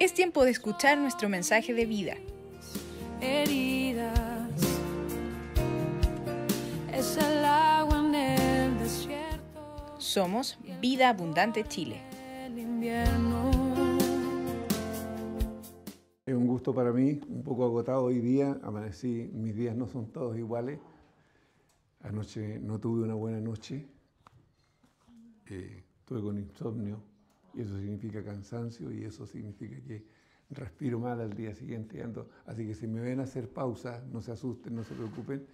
Es tiempo de escuchar nuestro mensaje de vida. Heridas, es el agua en el desierto. Somos Vida Abundante Chile. El invierno. Es un gusto para mí, un poco agotado hoy día, amanecí, mis días no son todos iguales. Anoche no tuve una buena noche, estuve con insomnio y eso significa cansancio y eso significa que respiro mal al día siguiente. Así que si me ven hacer pausa, no se asusten, no se preocupen,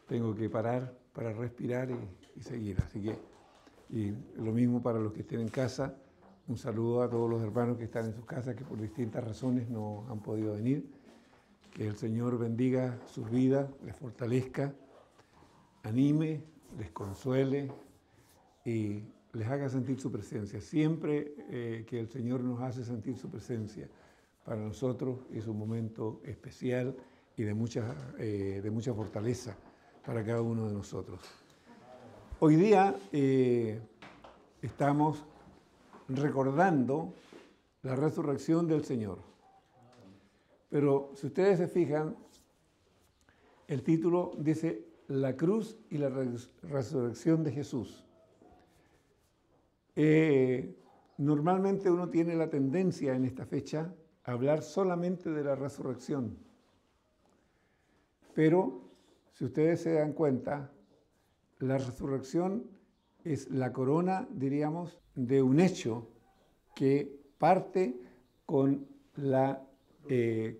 tengo que parar para respirar y seguir. Así que, y lo mismo para los que estén en casa. Un saludo a todos los hermanos que están en sus casas, que por distintas razones no han podido venir. Que el Señor bendiga sus vidas, les fortalezca, anime, les consuele y les haga sentir su presencia. Siempre que el Señor nos hace sentir su presencia, para nosotros es un momento especial y de mucha fortaleza para cada uno de nosotros. Hoy día estamos recordando la resurrección del Señor. Pero si ustedes se fijan, el título dice La cruz y la resurrección de Jesús. Normalmente uno tiene la tendencia en esta fecha a hablar solamente de la resurrección. Pero si ustedes se dan cuenta, la resurrección es la corona, diríamos, de un hecho que parte con la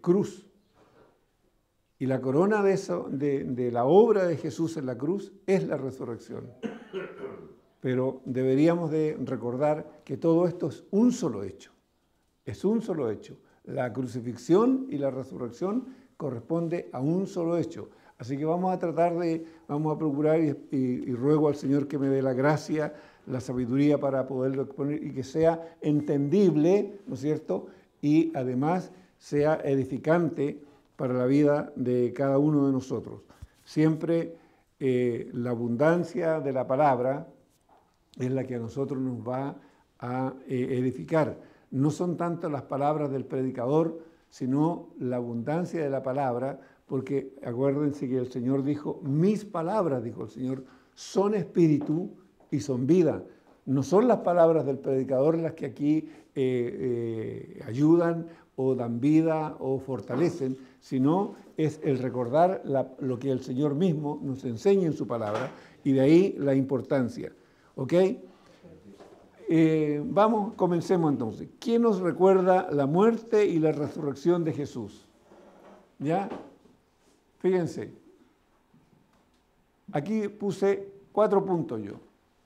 cruz. Y la corona de eso, de la obra de Jesús en la cruz, es la resurrección. Pero deberíamos de recordar que todo esto es un solo hecho. Es un solo hecho. La crucifixión y la resurrección corresponde a un solo hecho. Así que vamos a procurar y ruego al Señor que me dé la gracia, la sabiduría para poderlo exponer y que sea entendible, ¿no es cierto? Y además sea edificante para la vida de cada uno de nosotros. Siempre la abundancia de la palabra es la que a nosotros nos va a edificar. No son tanto las palabras del predicador, sino la abundancia de la palabra, porque acuérdense que el Señor dijo, mis palabras, dijo el Señor, son espíritu y son vida. No son las palabras del predicador las que aquí ayudan o dan vida o fortalecen, sino es el recordar lo que el Señor mismo nos enseña en su palabra y de ahí la importancia. ¿Ok? Comencemos entonces. ¿Quién nos recuerda la muerte y la resurrección de Jesús? ¿Ya? Fíjense. Aquí puse 4 puntos yo,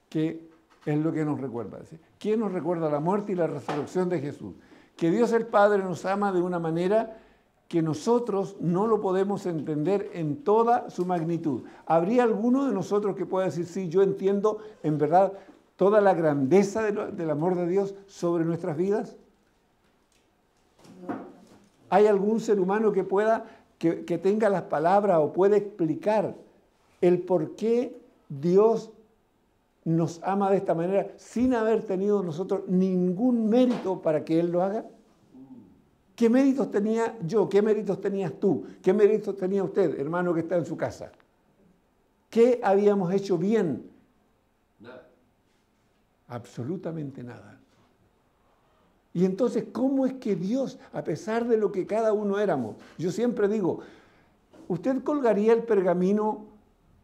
que es lo que nos recuerda. ¿Quién nos recuerda la muerte y la resurrección de Jesús? Que Dios el Padre nos ama de una manera que nosotros no lo podemos entender en toda su magnitud. ¿Habría alguno de nosotros que pueda decir, sí, yo entiendo en verdad toda la grandeza del amor de Dios sobre nuestras vidas? ¿Hay algún ser humano que que tenga las palabras o pueda explicar el por qué Dios nos ama de esta manera sin haber tenido nosotros ningún mérito para que Él lo haga? ¿Qué méritos tenía yo? ¿Qué méritos tenías tú? ¿Qué méritos tenía usted, hermano que está en su casa? ¿Qué habíamos hecho bien? Nada. Absolutamente nada. Y entonces, ¿cómo es que Dios, a pesar de lo que cada uno éramos, yo siempre digo, ¿usted colgaría el pergamino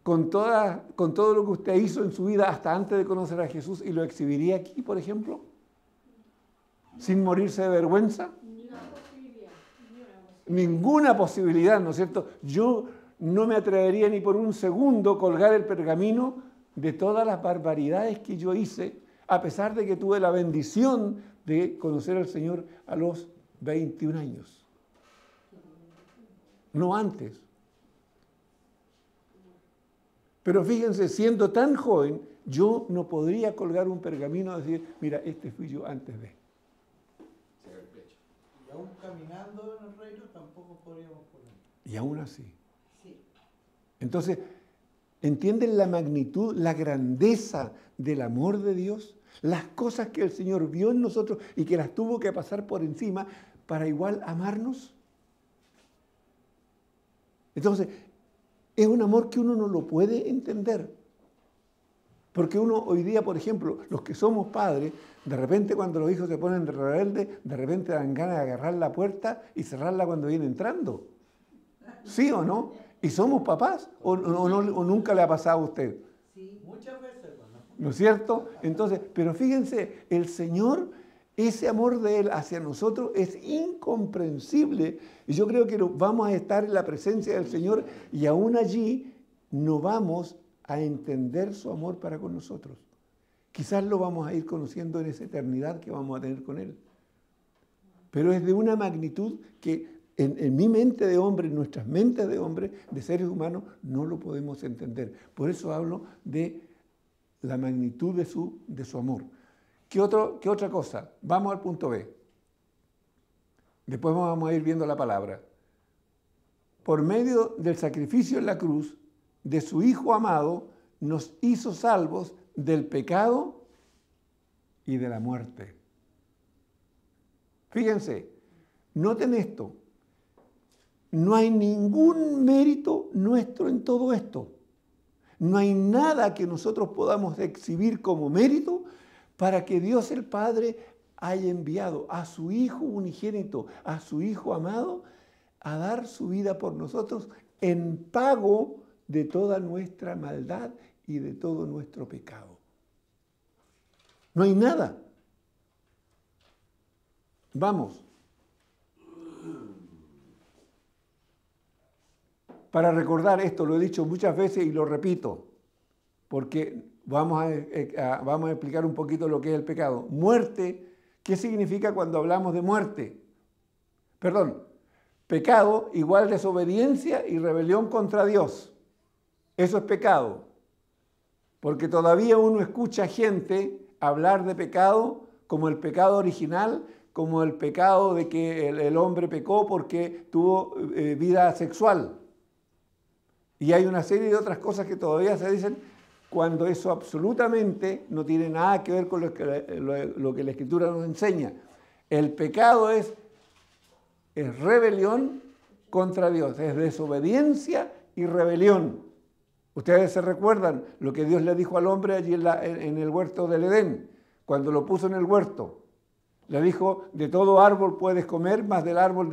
con todo lo que usted hizo en su vida hasta antes de conocer a Jesús y lo exhibiría aquí, por ejemplo? ¿Sin morirse de vergüenza? Ninguna posibilidad, ¿no es cierto? Yo no me atrevería ni por un segundo colgar el pergamino de todas las barbaridades que yo hice, a pesar de que tuve la bendición de conocer al Señor a los 21 años. No antes. Pero fíjense, siendo tan joven, yo no podría colgar un pergamino y decir, mira, este fui yo antes de. Y aún caminando en el reino tampoco podríamos poner. Y aún así. Sí. Entonces, ¿entienden la magnitud, la grandeza del amor de Dios? Las cosas que el Señor vio en nosotros y que las tuvo que pasar por encima para igual amarnos? Entonces, es un amor que uno no lo puede entender. Porque uno hoy día, por ejemplo, los que somos padres, de repente cuando los hijos se ponen rebeldes, de repente dan ganas de agarrar la puerta y cerrarla cuando viene entrando. ¿Sí o no? ¿Y somos papás? ¿O nunca le ha pasado a usted? Sí, muchas veces. ¿No es cierto? Entonces, pero fíjense, el Señor, ese amor de Él hacia nosotros es incomprensible. Y yo creo que vamos a estar en la presencia del Señor y aún allí no vamos a entender su amor para con nosotros. Quizás lo vamos a ir conociendo en esa eternidad que vamos a tener con Él. Pero es de una magnitud que en mi mente de hombre, en nuestras mentes de hombre, de seres humanos, no lo podemos entender. Por eso hablo de la magnitud de su amor. ¿Qué otra cosa? Vamos al punto B. Después vamos a ir viendo la palabra. Por medio del sacrificio en la cruz de su Hijo amado, nos hizo salvos del pecado y de la muerte. Fíjense, noten esto. No hay ningún mérito nuestro en todo esto. No hay nada que nosotros podamos exhibir como mérito para que Dios el Padre haya enviado a su Hijo unigénito, a su Hijo amado, a dar su vida por nosotros en pago de toda nuestra maldad y de todo nuestro pecado. No hay nada. Vamos. Para recordar esto, lo he dicho muchas veces y lo repito, porque vamos a explicar un poquito lo que es el pecado. Muerte, ¿qué significa cuando hablamos de muerte? Perdón, pecado igual desobediencia y rebelión contra Dios. Eso es pecado. Porque todavía uno escucha gente hablar de pecado como el pecado original, como el pecado de que el hombre pecó porque tuvo vida sexual. Y hay una serie de otras cosas que todavía se dicen cuando eso absolutamente no tiene nada que ver con lo que la Escritura nos enseña. El pecado es rebelión contra Dios, es desobediencia y rebelión. Ustedes se recuerdan lo que Dios le dijo al hombre allí en el huerto del Edén, cuando lo puso en el huerto. Le dijo, de todo árbol puedes comer, más del árbol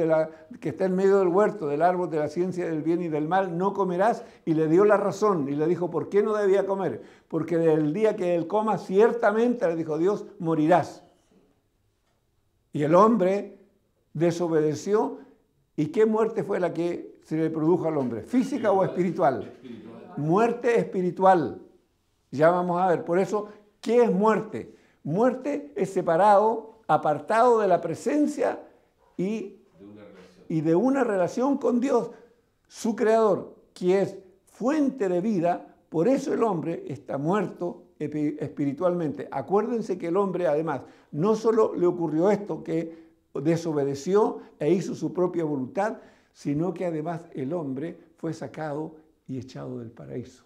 que está en medio del huerto, del árbol de la ciencia del bien y del mal, no comerás. Y le dio la razón y le dijo, ¿por qué no debía comer? Porque del día que él coma, ciertamente, le dijo Dios, morirás. Y el hombre desobedeció. ¿Y qué muerte fue la que se le produjo al hombre? ¿Física o espiritual? Muerte espiritual. Ya vamos a ver. Por eso, ¿qué es muerte? Muerte es separado, apartado de la presencia y de una relación con Dios, su creador, que es fuente de vida. Por eso el hombre está muerto espiritualmente. Acuérdense que el hombre, además, no solo le ocurrió esto, que desobedeció e hizo su propia voluntad, sino que además el hombre fue sacado y echado del paraíso.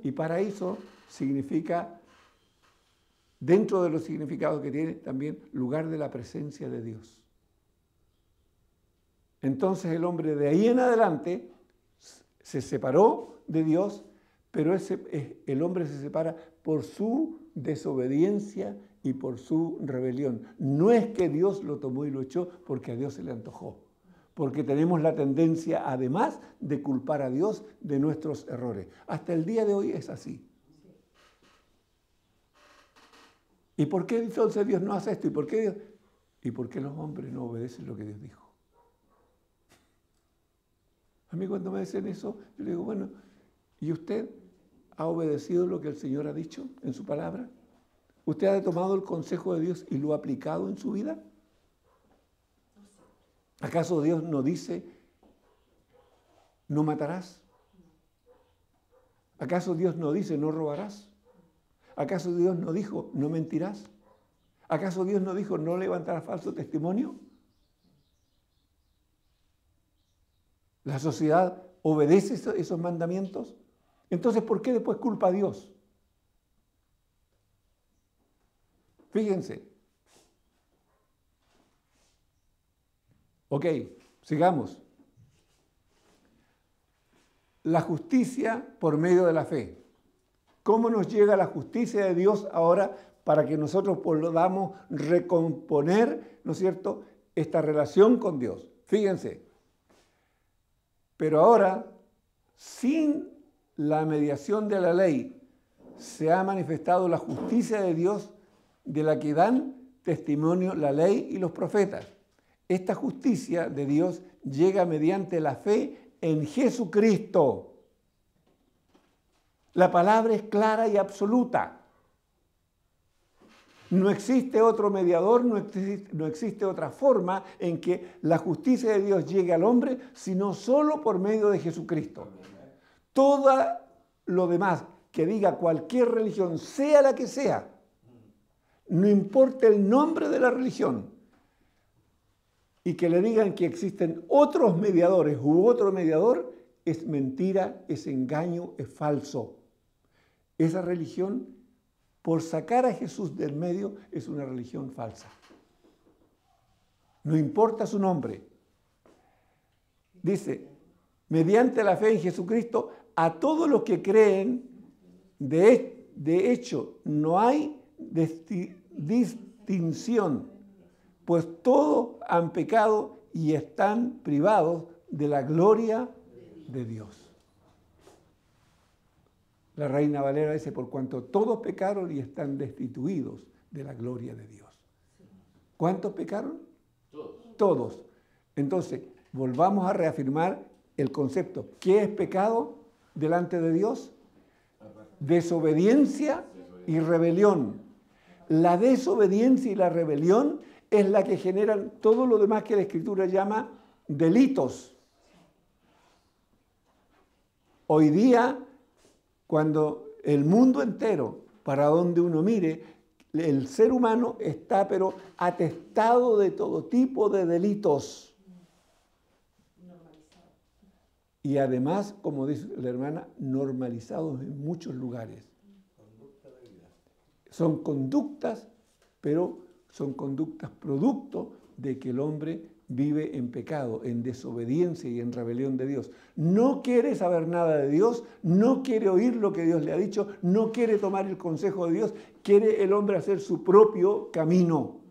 Y paraíso significa, dentro de los significados que tiene, también lugar de la presencia de Dios. Entonces el hombre de ahí en adelante se separó de Dios, pero el hombre se separa por su desobediencia y por su rebelión. No es que Dios lo tomó y lo echó porque a Dios se le antojó, porque tenemos la tendencia, además, de culpar a Dios de nuestros errores. Hasta el día de hoy es así. ¿Y por qué entonces Dios no hace esto? ¿Y por qué los hombres no obedecen lo que Dios dijo? A mí cuando me dicen eso, yo le digo, bueno, ¿y usted ha obedecido lo que el Señor ha dicho en su palabra? ¿Usted ha tomado el consejo de Dios y lo ha aplicado en su vida? ¿Acaso Dios no dice, no matarás? ¿Acaso Dios no dice, no robarás? ¿Acaso Dios no dijo, no mentirás? ¿Acaso Dios no dijo, no levantarás falso testimonio? ¿La sociedad obedece esos mandamientos? Entonces, ¿por qué después culpa a Dios? Fíjense. Ok, sigamos. La justicia por medio de la fe. ¿Cómo nos llega la justicia de Dios ahora para que nosotros podamos recomponer, ¿no es cierto?, esta relación con Dios? Fíjense. Pero ahora, sin la mediación de la ley, se ha manifestado la justicia de Dios de la que dan testimonio la ley y los profetas. Esta justicia de Dios llega mediante la fe en Jesucristo. La palabra es clara y absoluta. No existe otro mediador, no existe otra forma en que la justicia de Dios llegue al hombre, sino solo por medio de Jesucristo. Todo lo demás que diga cualquier religión, sea la que sea, no importa el nombre de la religión, y que le digan que existen otros mediadores u otro mediador, es mentira, es engaño, es falso. Esa religión, por sacar a Jesús del medio, es una religión falsa. No importa su nombre. Dice, mediante la fe en Jesucristo, a todos los que creen, de hecho, no hay distinción, pues todos han pecado y están privados de la gloria de Dios. La Reina Valera dice, por cuanto todos pecaron y están destituidos de la gloria de Dios. ¿Cuántos pecaron? Todos. Entonces, volvamos a reafirmar el concepto. ¿Qué es pecado delante de Dios? Desobediencia y rebelión. La desobediencia y la rebelión es la que generan todo lo demás que la Escritura llama delitos. Hoy día, cuando el mundo entero, para donde uno mire, el ser humano está pero atestado de todo tipo de delitos. Y además, como dice la hermana, normalizados en muchos lugares. Son conductas, pero son conductas producto de que el hombre vive en pecado, en desobediencia y en rebelión de Dios. No quiere saber nada de Dios, no quiere oír lo que Dios le ha dicho, no quiere tomar el consejo de Dios, quiere el hombre hacer su propio camino.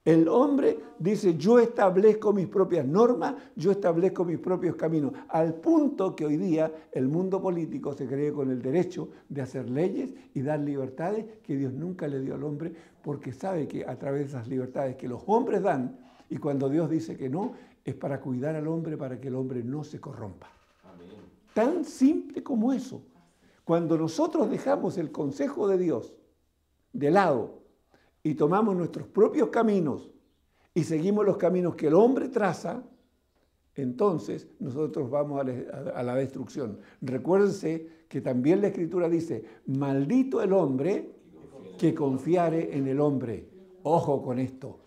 El hombre dice, yo establezco mis propias normas, yo establezco mis propios caminos, al punto que hoy día el mundo político se cree con el derecho de hacer leyes y dar libertades que Dios nunca le dio al hombre, porque sabe que a través de esas libertades que los hombres dan, y cuando Dios dice que no, es para cuidar al hombre, para que el hombre no se corrompa. Amén. Tan simple como eso. Cuando nosotros dejamos el consejo de Dios de lado y tomamos nuestros propios caminos y seguimos los caminos que el hombre traza, entonces nosotros vamos a la destrucción. Recuérdense que también la Escritura dice, maldito el hombre que confiare en el hombre. Ojo con esto.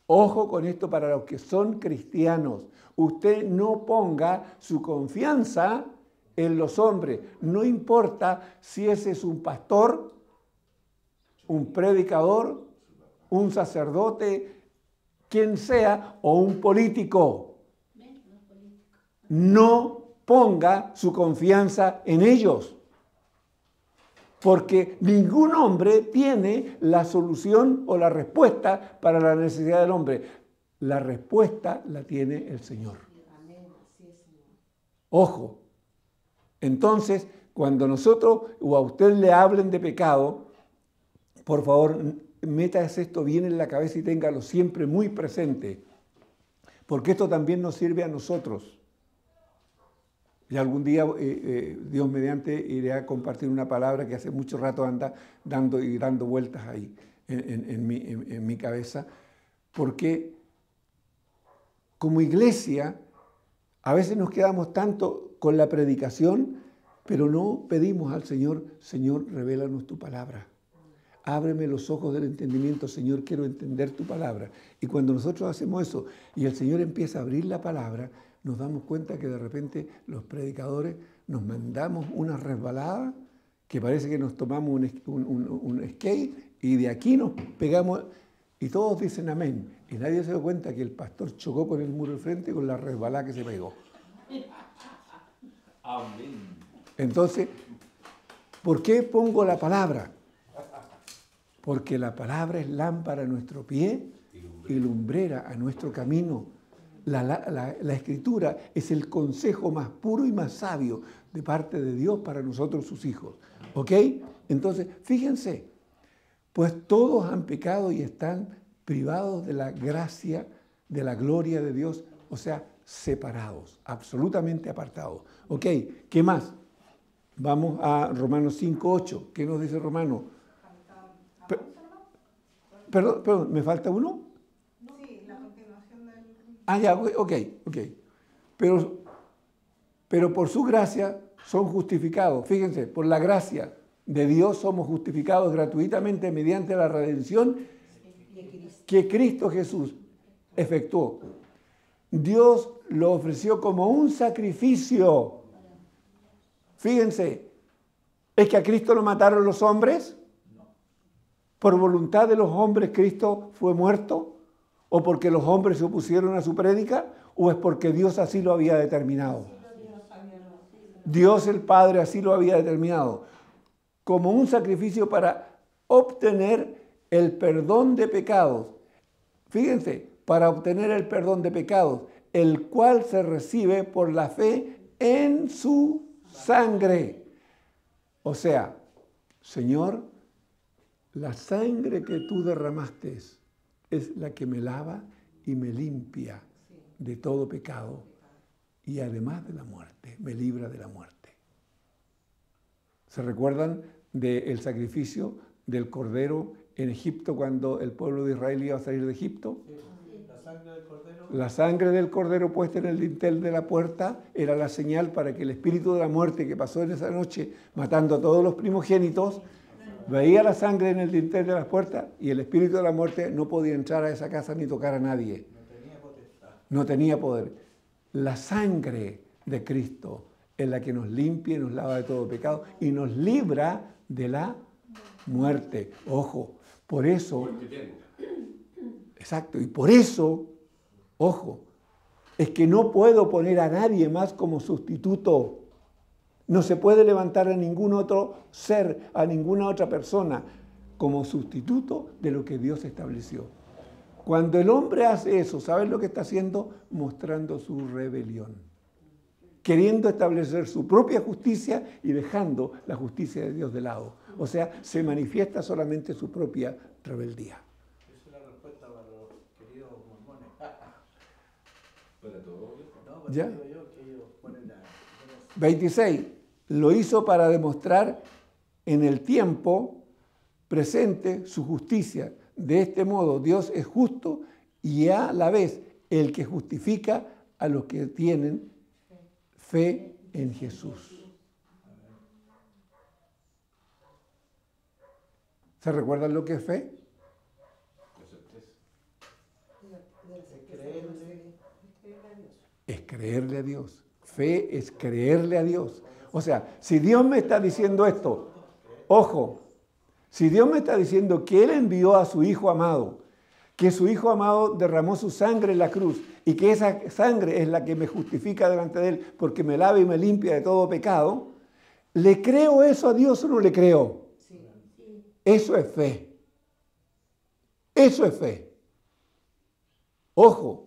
Ojo con esto para los que son cristianos. Usted no ponga su confianza en los hombres. No importa si ese es un pastor, un predicador, un sacerdote, quien sea, o un político. No ponga su confianza en ellos. Porque ningún hombre tiene la solución o la respuesta para la necesidad del hombre. La respuesta la tiene el Señor. Ojo. Entonces, cuando nosotros o a usted le hablen de pecado, por favor, métase esto bien en la cabeza y téngalo siempre muy presente. Porque esto también nos sirve a nosotros. Y algún día, Dios mediante, iré a compartir una palabra que hace mucho rato anda dando vueltas ahí en mi cabeza, porque como iglesia a veces nos quedamos tanto con la predicación, pero no pedimos al Señor, Señor, revélanos tu palabra. Ábreme los ojos del entendimiento, Señor, quiero entender tu palabra. Y cuando nosotros hacemos eso y el Señor empieza a abrir la palabra, nos damos cuenta que de repente los predicadores nos mandamos una resbalada que parece que nos tomamos un skate y de aquí nos pegamos Y todos dicen amén. Y nadie se dio cuenta que el pastor chocó con el muro del frente con la resbalada que se pegó. Amén. Entonces, ¿por qué pongo la palabra? Porque la palabra es lámpara a nuestro pie y lumbrera a nuestro camino. La Escritura es el consejo más puro y más sabio de parte de Dios para nosotros sus hijos. ¿Ok? Entonces, fíjense, pues todos han pecado y están privados de la gracia, de la gloria de Dios, o sea, separados, absolutamente apartados. ¿Ok? ¿Qué más? Vamos a Romanos 5:8. ¿Qué nos dice Romanos? Perdón, ¿me falta uno? Sí, la continuación del... Ah, ya, ok. Pero por su gracia son justificados. Fíjense, por la gracia de Dios somos justificados gratuitamente mediante la redención que Cristo Jesús efectuó. Dios lo ofreció como un sacrificio. Fíjense, ¿es que a Cristo lo mataron los hombres? ¿Por voluntad de los hombres Cristo fue muerto? ¿O porque los hombres se opusieron a su prédica? ¿O es porque Dios así lo había determinado? Dios el Padre así lo había determinado. Como un sacrificio para obtener el perdón de pecados. Fíjense, para obtener el perdón de pecados, el cual se recibe por la fe en su sangre. O sea, Señor, la sangre que tú derramaste es la que me lava y me limpia de todo pecado y además de la muerte, me libra de la muerte. ¿Se recuerdan del sacrificio del cordero en Egipto cuando el pueblo de Israel iba a salir de Egipto? La sangre del cordero. La sangre del cordero puesta en el dintel de la puerta era la señal para que el espíritu de la muerte que pasó en esa noche matando a todos los primogénitos veía la sangre en el dintel de las puertas y el espíritu de la muerte no podía entrar a esa casa ni tocar a nadie. No tenía potestad. No tenía poder. La sangre de Cristo es la que nos limpia y nos lava de todo pecado y nos libra de la muerte. Ojo, por eso, exacto, y por eso, ojo, es que no puedo poner a nadie más como sustituto. No se puede levantar a ningún otro ser, a ninguna otra persona, como sustituto de lo que Dios estableció. Cuando el hombre hace eso, ¿sabes lo que está haciendo? Mostrando su rebelión. Queriendo establecer su propia justicia y dejando la justicia de Dios de lado. O sea, se manifiesta solamente su propia rebeldía. Esa es la respuesta para los queridos mormones. Para todo. No, pues ¿Ya? digo yo que ellos ponen la... 26. Lo hizo para demostrar en el tiempo presente su justicia. De este modo, Dios es justo y a la vez el que justifica a los que tienen fe en Jesús. ¿Se recuerdan lo que es fe? Es creerle a Dios. Fe es creerle a Dios. O sea, si Dios me está diciendo esto, ojo, si Dios me está diciendo que Él envió a su Hijo amado, que su Hijo amado derramó su sangre en la cruz y que esa sangre es la que me justifica delante de Él porque me lava y me limpia de todo pecado, ¿le creo eso a Dios o no le creo? Sí. Eso es fe. Eso es fe. Ojo.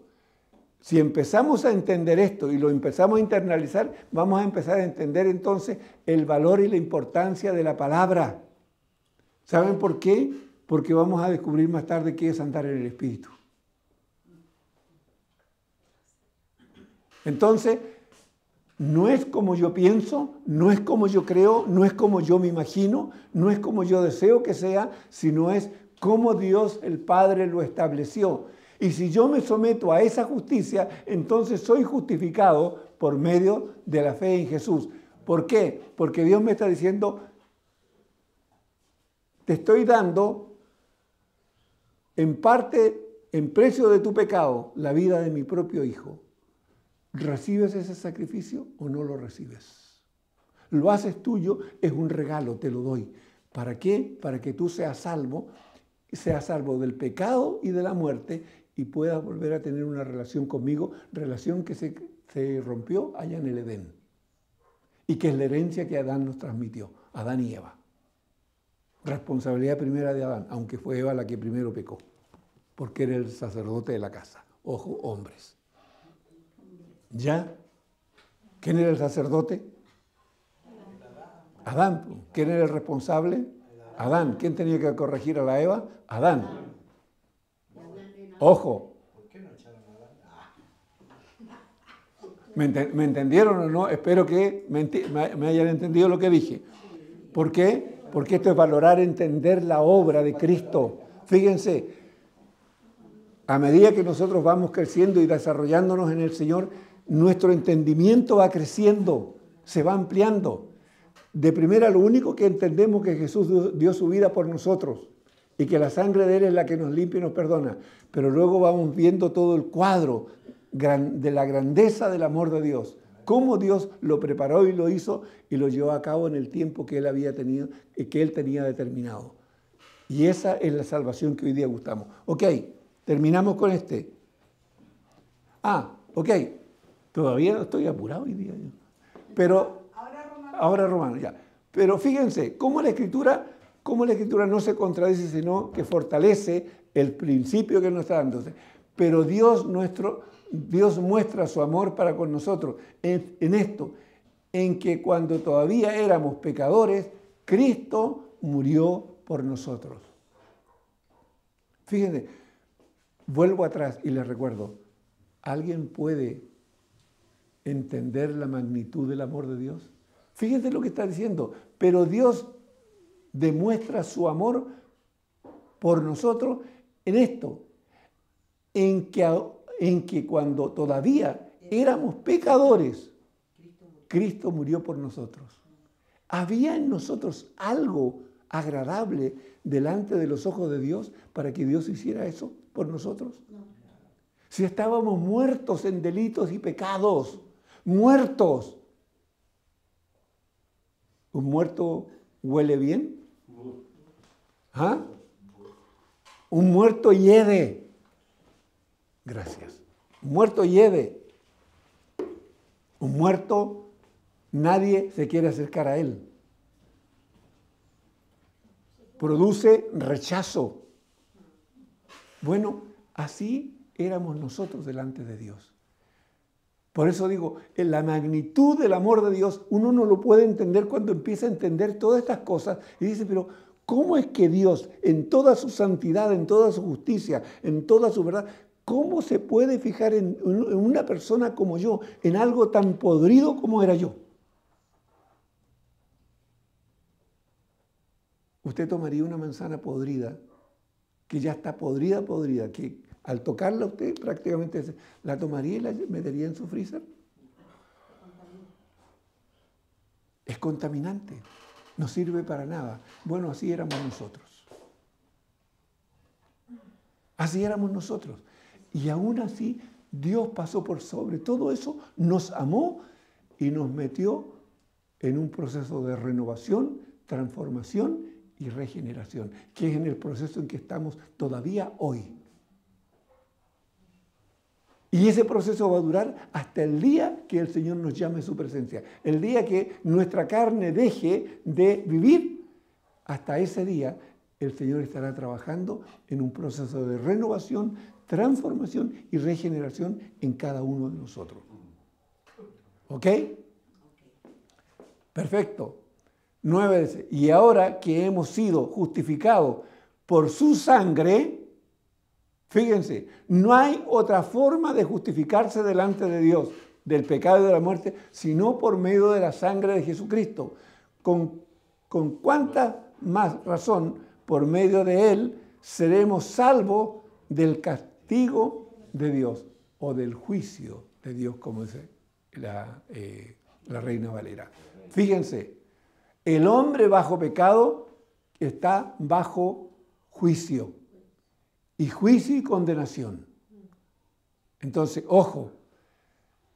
Si empezamos a entender esto y lo empezamos a internalizar, vamos a empezar a entender entonces el valor y la importancia de la palabra. ¿Saben por qué? Porque vamos a descubrir más tarde qué es andar en el Espíritu. Entonces, no es como yo pienso, no es como yo creo, no es como yo me imagino, no es como yo deseo que sea, sino es como Dios el Padre lo estableció. Y si yo me someto a esa justicia, entonces soy justificado por medio de la fe en Jesús. ¿Por qué? Porque Dios me está diciendo, te estoy dando en parte, en precio de tu pecado, la vida de mi propio Hijo. ¿Recibes ese sacrificio o no lo recibes? Lo haces tuyo, es un regalo, te lo doy. ¿Para qué? Para que tú seas salvo sea salvo del pecado y de la muerte y pueda volver a tener una relación conmigo, relación que se rompió allá en el Edén y que es la herencia que Adán nos transmitió, Adán y Eva. Responsabilidad primera de Adán, aunque fue Eva la que primero pecó, porque era el sacerdote de la casa. Ojo, hombres. ¿Ya? ¿Quién era el sacerdote? Adán. ¿Quién era el responsable? Adán. ¿Quién tenía que corregir a la Eva? Adán. Ojo. ¿Me entendieron o no? Espero que me hayan entendido lo que dije. ¿Por qué? Porque esto es valorar, entender la obra de Cristo. Fíjense, a medida que nosotros vamos creciendo y desarrollándonos en el Señor, nuestro entendimiento va creciendo, se va ampliando. De primera, lo único que entendemos es que Jesús dio su vida por nosotros y que la sangre de Él es la que nos limpia y nos perdona. Pero luego vamos viendo todo el cuadro de la grandeza del amor de Dios. Cómo Dios lo preparó y lo hizo y lo llevó a cabo en el tiempo que Él había tenido, que Él tenía determinado. Y esa es la salvación que hoy día gustamos. Ok, terminamos con este. Ok, todavía no estoy apurado hoy día. Pero ahora Romano, ya. Pero fíjense, cómo la Escritura no se contradice, sino que fortalece el principio que nos está dando. Pero Dios muestra su amor para con nosotros en esto, en que cuando todavía éramos pecadores, Cristo murió por nosotros. Fíjense, vuelvo atrás y les recuerdo, ¿alguien puede entender la magnitud del amor de Dios? Fíjense lo que está diciendo, pero Dios demuestra su amor por nosotros en esto, en que cuando todavía éramos pecadores, Cristo murió por nosotros. ¿Había en nosotros algo agradable delante de los ojos de Dios para que Dios hiciera eso por nosotros? No. Si estábamos muertos en delitos y pecados, muertos. ¿Un muerto huele bien? ¿Ah? Un muerto hiede. Gracias. Un muerto hiede. Un muerto, nadie se quiere acercar a él. Produce rechazo. Bueno, así éramos nosotros delante de Dios. Por eso digo, en la magnitud del amor de Dios, uno no lo puede entender cuando empieza a entender todas estas cosas y dice, pero ¿cómo es que Dios, en toda su santidad, en toda su justicia, en toda su verdad, cómo se puede fijar en una persona como yo, en algo tan podrido como era yo? Usted tomaría una manzana podrida, que ya está podrida, que al tocarla usted prácticamente la tomaría y la metería en su freezer. Es contaminante, no sirve para nada. Bueno, así éramos nosotros. Así éramos nosotros. Y aún así, Dios pasó por sobre todo eso, nos amó y nos metió en un proceso de renovación, transformación y regeneración, que es en el proceso en que estamos todavía hoy. Y ese proceso va a durar hasta el día que el Señor nos llame a su presencia. El día que nuestra carne deje de vivir, hasta ese día el Señor estará trabajando en un proceso de renovación, transformación y regeneración en cada uno de nosotros. ¿Ok? Perfecto. 9 veces. Y ahora que hemos sido justificados por su sangre, fíjense, no hay otra forma de justificarse delante de Dios del pecado y de la muerte, sino por medio de la sangre de Jesucristo. ¿Con cuánta más razón, por medio de Él, seremos salvos del castigo de Dios o del juicio de Dios, como dice la Reina Valera? Fíjense, el hombre bajo pecado está bajo juicio. Y juicio y condenación. Entonces, ojo,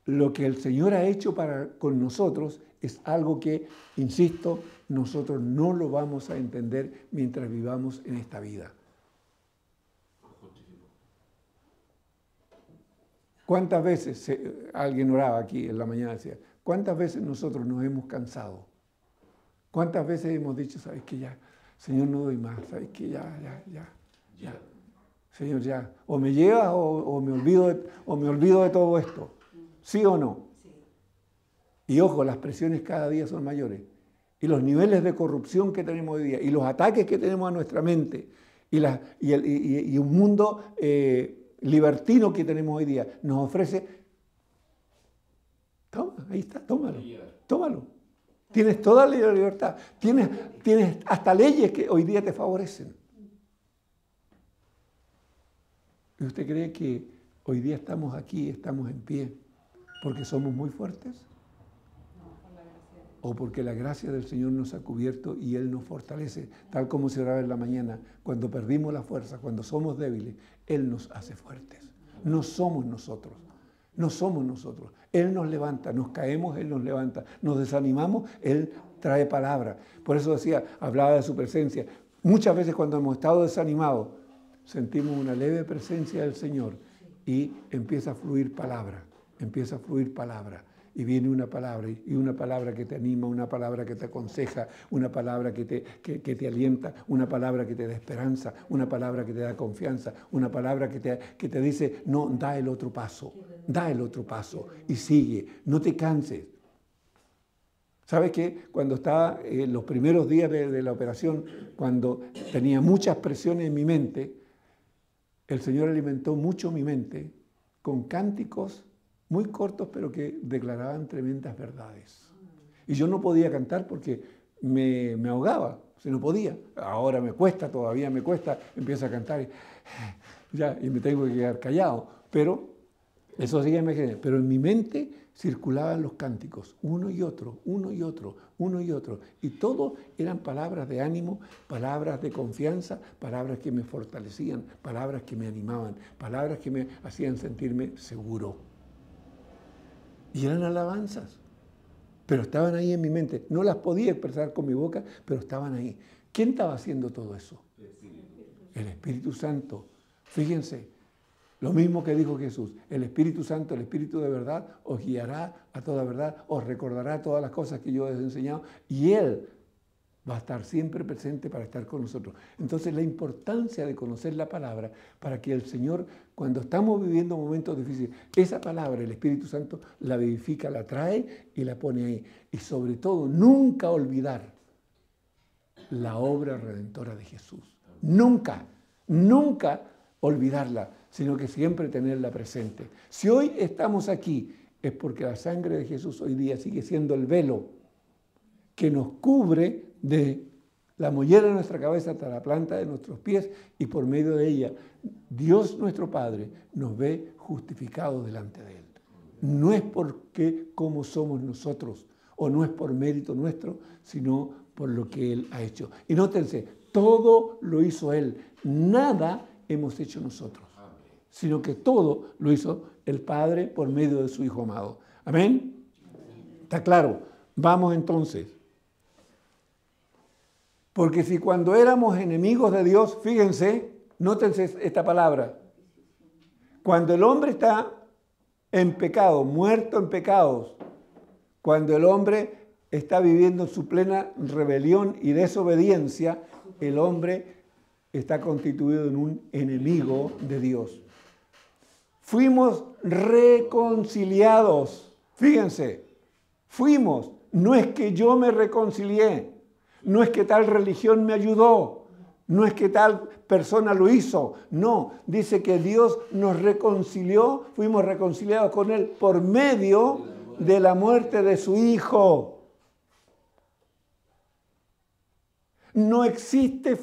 lo que el Señor ha hecho con nosotros es algo que, insisto, nosotros no lo vamos a entender mientras vivamos en esta vida. ¿Cuántas veces, alguien oraba aquí en la mañana, decía, cuántas veces nosotros nos hemos cansado? ¿Cuántas veces hemos dicho, sabes que ya, Señor, no doy más, sabes que ya. Señor, ya, o me llevas o me olvido de todo esto. ¿Sí o no? Y ojo, las presiones cada día son mayores. Y los niveles de corrupción que tenemos hoy día, y los ataques que tenemos a nuestra mente, y un mundo libertino que tenemos hoy día, nos ofrece, toma, ahí está, tómalo. Tienes toda la libertad, tienes hasta leyes que hoy día te favorecen. ¿Y usted cree que hoy día estamos aquí, estamos en pie, porque somos muy fuertes? ¿O porque la gracia del Señor nos ha cubierto y Él nos fortalece? Tal como se oraba en la mañana, cuando perdimos la fuerza, cuando somos débiles, Él nos hace fuertes. No somos nosotros. No somos nosotros. Él nos levanta, nos caemos, Él nos levanta. Nos desanimamos, Él trae palabra. Por eso decía, hablaba de su presencia. Muchas veces cuando hemos estado desanimados, sentimos una leve presencia del Señor y empieza a fluir palabra, y viene una palabra, y una palabra que te anima, una palabra que te aconseja, una palabra que te alienta, una palabra que te da esperanza, una palabra que te da confianza, una palabra que te dice, no, da el otro paso y sigue, no te canses. ¿Sabes qué? Cuando estaba en los primeros días de la operación, cuando tenía muchas presiones en mi mente, el Señor alimentó mucho mi mente con cánticos muy cortos, pero que declaraban tremendas verdades. Y yo no podía cantar porque me ahogaba, no podía. Ahora todavía me cuesta, empiezo a cantar y me tengo que quedar callado. Pero eso sí, pero en mi mente circulaban los cánticos, uno y otro. Y todos eran palabras de ánimo, palabras de confianza, palabras que me fortalecían, palabras que me animaban, palabras que me hacían sentirme seguro. Y eran alabanzas, pero estaban ahí en mi mente. No las podía expresar con mi boca, pero estaban ahí. ¿Quién estaba haciendo todo eso? El Espíritu Santo. Fíjense, lo mismo que dijo Jesús. El Espíritu Santo, el Espíritu de verdad, os guiará a toda verdad, os recordará todas las cosas que yo os he enseñado, y Él va a estar siempre presente para estar con nosotros. Entonces, la importancia de conocer la palabra para que el Señor, cuando estamos viviendo momentos difíciles, esa palabra, el Espíritu Santo, la vivifica, la trae y la pone ahí. Y sobre todo, nunca olvidar la obra redentora de Jesús. Nunca olvidarla, sino que siempre tenerla presente. Si hoy estamos aquí, es porque la sangre de Jesús hoy día sigue siendo el velo que nos cubre de la mollera de nuestra cabeza hasta la planta de nuestros pies, y por medio de ella Dios nuestro Padre nos ve justificados delante de Él. No es porque como somos nosotros, o no es por mérito nuestro, sino por lo que Él ha hecho. Y nótense, todo lo hizo Él, nada hemos hecho nosotros, sino que todo lo hizo el Padre por medio de su Hijo amado. ¿Amén? ¿Está claro? Vamos entonces. Porque si cuando éramos enemigos de Dios, fíjense, nótense esta palabra, cuando el hombre está en pecado, muerto en pecados, cuando el hombre está viviendo su plena rebelión y desobediencia, el hombre está constituido en un enemigo de Dios. Fuimos reconciliados, fíjense, no es que yo me reconcilié, no es que tal religión me ayudó, no es que tal persona lo hizo, no, dice que Dios nos reconcilió, fuimos reconciliados con Él por medio de la muerte de su Hijo. No existe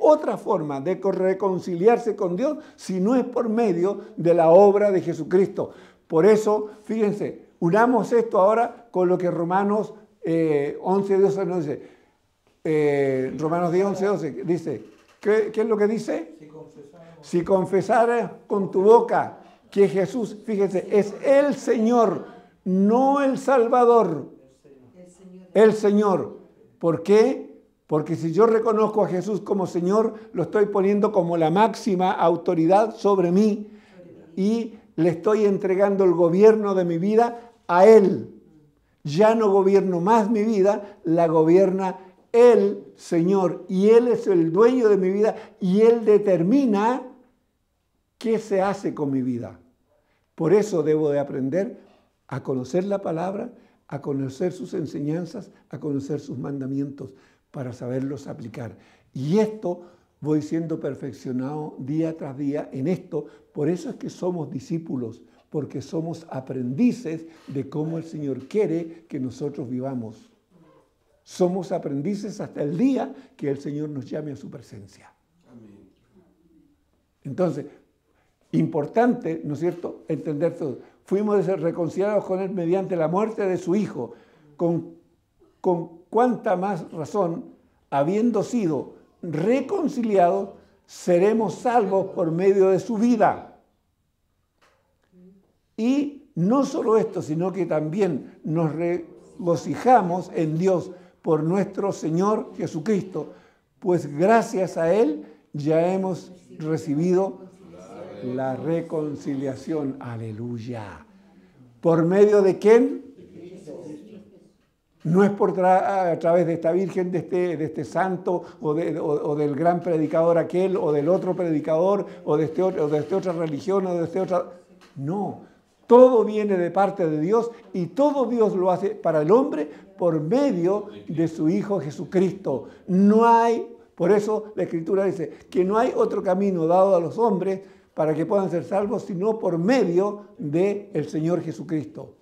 otra forma de reconciliarse con Dios si no es por medio de la obra de Jesucristo. Por eso, fíjense, unamos esto ahora con lo que Romanos 11:12 nos dice. Romanos 10:11 dice, ¿qué es lo que dice? Si confesaras con tu boca que Jesús, fíjense, es el Señor, no el Salvador, el Señor. ¿Por qué? Porque si yo reconozco a Jesús como Señor, lo estoy poniendo como la máxima autoridad sobre mí, y le estoy entregando el gobierno de mi vida a Él. Ya no gobierno más mi vida, la gobierna el Señor. Y Él es el dueño de mi vida y Él determina qué se hace con mi vida. Por eso debo de aprender a conocer la palabra, a conocer sus enseñanzas, a conocer sus mandamientos, para saberlos aplicar. Y esto voy siendo perfeccionado día tras día en esto. Por eso es que somos discípulos, porque somos aprendices de cómo el Señor quiere que nosotros vivamos. Somos aprendices hasta el día que el Señor nos llame a su presencia. Entonces, importante, ¿no es cierto?, entender todo. Fuimos reconciliados con Él mediante la muerte de su Hijo. Con cuánta más razón, habiendo sido reconciliados, seremos salvos por medio de su vida. Y no solo esto, sino que también nos regocijamos en Dios por nuestro Señor Jesucristo, pues gracias a Él ya hemos recibido la reconciliación. Aleluya. ¿Por medio de quién? No es a través de esta virgen, de este santo, o del gran predicador aquel, o del otro predicador, o de esta otra religión, o de esta otra... No, todo viene de parte de Dios y todo Dios lo hace para el hombre por medio de su Hijo Jesucristo. No hay, por eso la Escritura dice que no hay otro camino dado a los hombres para que puedan ser salvos, sino por medio del Señor Jesucristo.